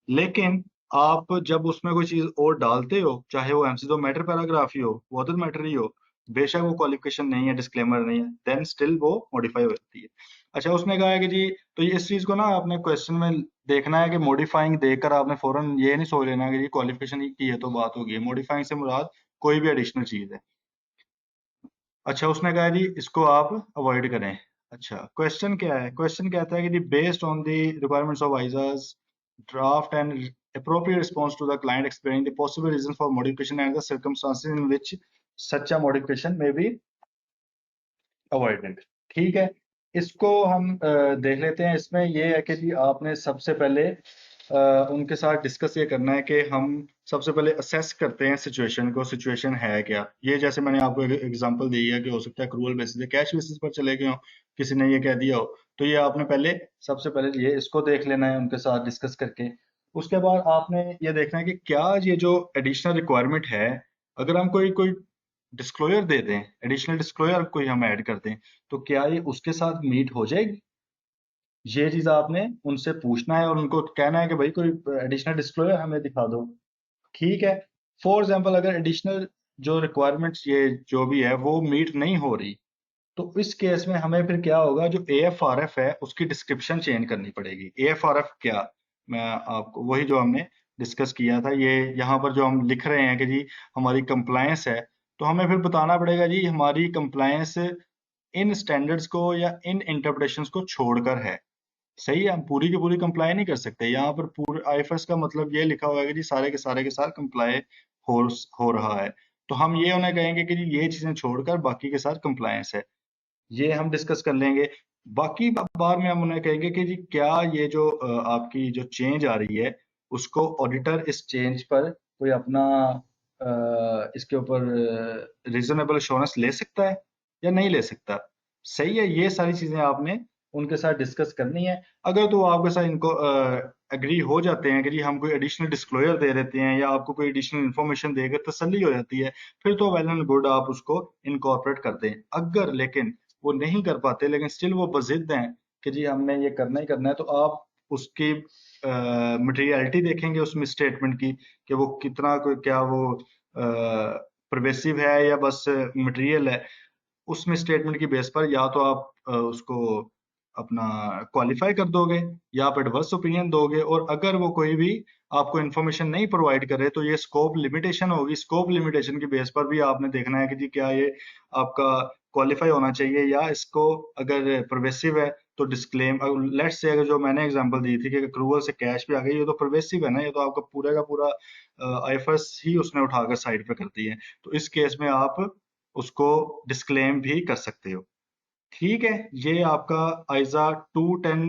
लेकिन आप जब उसमें कोई चीज और डालते हो, चाहे वो एमसीडो मैटर पैराग्राफ ही हो, वो अदर मैटर ही हो, बेशक वो क्वालिफिकेशन नहीं है, डिस्क्लेमर नहीं है, देन स्टिल वो मॉडिफाई हो जाती है। अच्छा, उसने कहा है कि जी, तो ये इस चीज को ना आपने क्वेश्चन में देखना है कि मॉडिफाइंग देखकर आपने फौरन ये नहीं सोच लेना कि जी क्वालिफिकेशन की है तो बात होगी। मॉडिफाइंग से मुराद कोई भी एडिशनल चीज है। अच्छा, उसने कहा जी इसको आप अवॉइड करें। अच्छा, क्वेश्चन क्या है, क्वेश्चन कहता है कि जी based on the requirements of ISAs draft and appropriate response to the client explaining the possible reasons for modification and the circumstances in which such a modification may be avoided। ठीक है, इसको हम देख लेते हैं। इसमें ये है कि जी आपने सबसे पहले उनके साथ डिस्कस ये करना है कि हम सबसे पहले असेस करते हैं सिचुएशन को, सिचुएशन है क्या। ये जैसे मैंने आपको एक एग्जांपल दी है कि हो सकता है क्रूअल बेसिस पे, कैश बेसिस पर चले गए हो, किसी ने ये कह दिया हो, तो ये आपने पहले सबसे पहले ये इसको देख लेना है उनके साथ डिस्कस करके। उसके बाद आपने ये देखना है कि क्या ये जो एडिशनल रिक्वायरमेंट है, अगर हम कोई कोई डिस्क्लोजर दे दें, एडिशनल डिस्क्लोजर कोई हम ऐड कर दें, तो क्या ये उसके साथ मीट हो जाएगी। ये चीज आपने उनसे पूछना है और उनको कहना है कि भाई कोई एडिशनल डिस्क्लोजर हमें दिखा दो। ठीक है, फॉर एग्जाम्पल अगर एडिशनल जो रिक्वायरमेंट्स ये जो भी है वो मीट नहीं हो रही, तो इस केस में हमें फिर क्या होगा, जो AFRF है उसकी डिस्क्रिप्शन चेंज करनी पड़ेगी। AFRF क्या, मैं आपको वही जो हमने डिस्कस किया था, ये यहाँ पर जो हम लिख रहे हैं कि जी हमारी कंप्लायंस है, तो हमें फिर बताना पड़ेगा जी हमारी कंप्लायंस इन स्टैंडर्ड्स को या इन इंटरप्रिटेशंस को छोड़कर है। सही है, हम पूरी की पूरी कंप्लाई नहीं कर सकते। यहाँ पर पूरे आईएफएस का मतलब ये लिखा हुआ है कि जी सारे के साथ कंप्लाई हो हो रहा है। तो हम ये उन्हें कहेंगे कि जी ये चीजें छोड़कर बाकी के साथ कंप्लायंस है। ये हम डिस्कस कर लेंगे। बाकी बार में हम उन्हें कहेंगे कि जी क्या ये जो आपकी जो चेंज आ रही है, उसको ऑडिटर इस चेंज पर कोई अपना इसके ऊपर रीजनेबल एश्योरेंस ले सकता है या नहीं ले सकता। सही है, ये सारी चीजें आपने उनके साथ डिस्कस करनी है। अगर तो आपके साथ इनको एग्री हो जाते हैं कि जी हम कोई एडिशनल डिस्क्लोजर दे देते हैं या आपको कोई एडिशनल इन्फॉर्मेशन देकर तसल्ली हो जाती है, फिर तो वेल एंड गुड, आप उसको इनकॉर्पोरेट कर दें। अगर लेकिन वो नहीं कर पाते, लेकिन स्टिल वो बजिद हैं कि जी हमने ये करना ही करना है, तो आप उसकी मटेरियलिटी देखेंगे उसमें स्टेटमेंट की, कि वो कितना कोई क्या वो परवेसिव है या बस मटेरियल है। उसमें स्टेटमेंट की बेस पर या तो आप उसको अपना क्वालिफाई कर दोगे या आप एडवर्स ओपिनियन दोगे। और अगर वो कोई भी आपको इन्फॉर्मेशन नहीं प्रोवाइड करे, तो ये स्कोप लिमिटेशन होगी। स्कोप लिमिटेशन की बेस पर भी आपने देखना है कि जी क्या ये आपका क्वालिफाई होना चाहिए, या इसको अगर परवेसिव है तो डिस्क्लेम। लेट्स से अगर जो मैंने एग्जांपल दी थी कि अक्रूवल से कैश भी आ गई, ये तो परवेसिव है ना, ये तो आपका पूरा का पूरा आईएफएस ही उसने उठाकर साइड पे कर दी है। तो इस केस में आप उसको डिस्क्लेम भी कर सकते हो। ठीक है, ये आपका आइजा 210।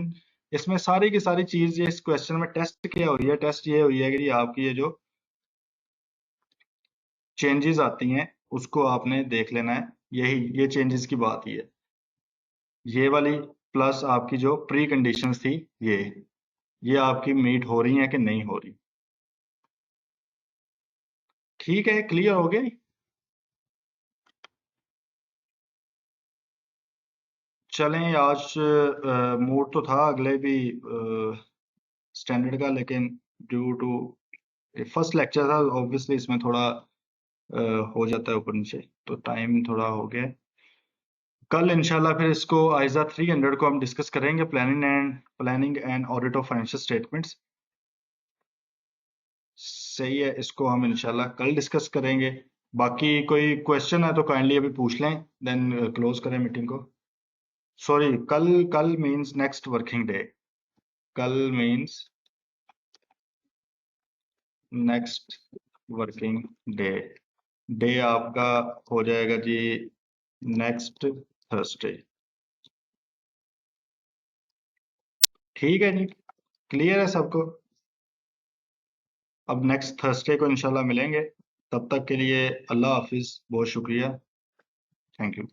इसमें सारी की सारी चीज ये इस क्वेश्चन में टेस्ट किया हुई है। टेस्ट ये हुई है कि ये आपकी ये जो चेंजेस आती हैं उसको आपने देख लेना है। यही ये चेंजेस की बात ही है, ये वाली प्लस आपकी जो प्री कंडीशंस थी, ये आपकी मीट हो रही हैं कि नहीं हो रही। ठीक है, क्लियर हो गया। चलें, आज मूड तो था अगले भी स्टैंडर्ड का, लेकिन ड्यू टू फर्स्ट लेक्चर था ऑब्वियसली इसमें थोड़ा हो जाता है ऊपर नीचे, तो टाइम थोड़ा हो गया है। कल इंशाल्लाह फिर इसको आइजा 300 को हम डिस्कस करेंगे, planning and audit of financial statements. सही है, इसको हम इंशाल्लाह कल डिस्कस करेंगे। बाकी कोई क्वेश्चन है तो काइंडली अभी पूछ लें, देन क्लोज करें मीटिंग को। सॉरी, कल कल मींस नेक्स्ट वर्किंग डे। कल means next working day. Day आपका हो जाएगा जी नेक्स्ट थर्सडे। ठीक है जी, क्लियर है सबको? अब नेक्स्ट थर्सडे को इंशाल्लाह मिलेंगे। तब तक के लिए अल्लाह हाफिज, बहुत शुक्रिया, थैंक यू।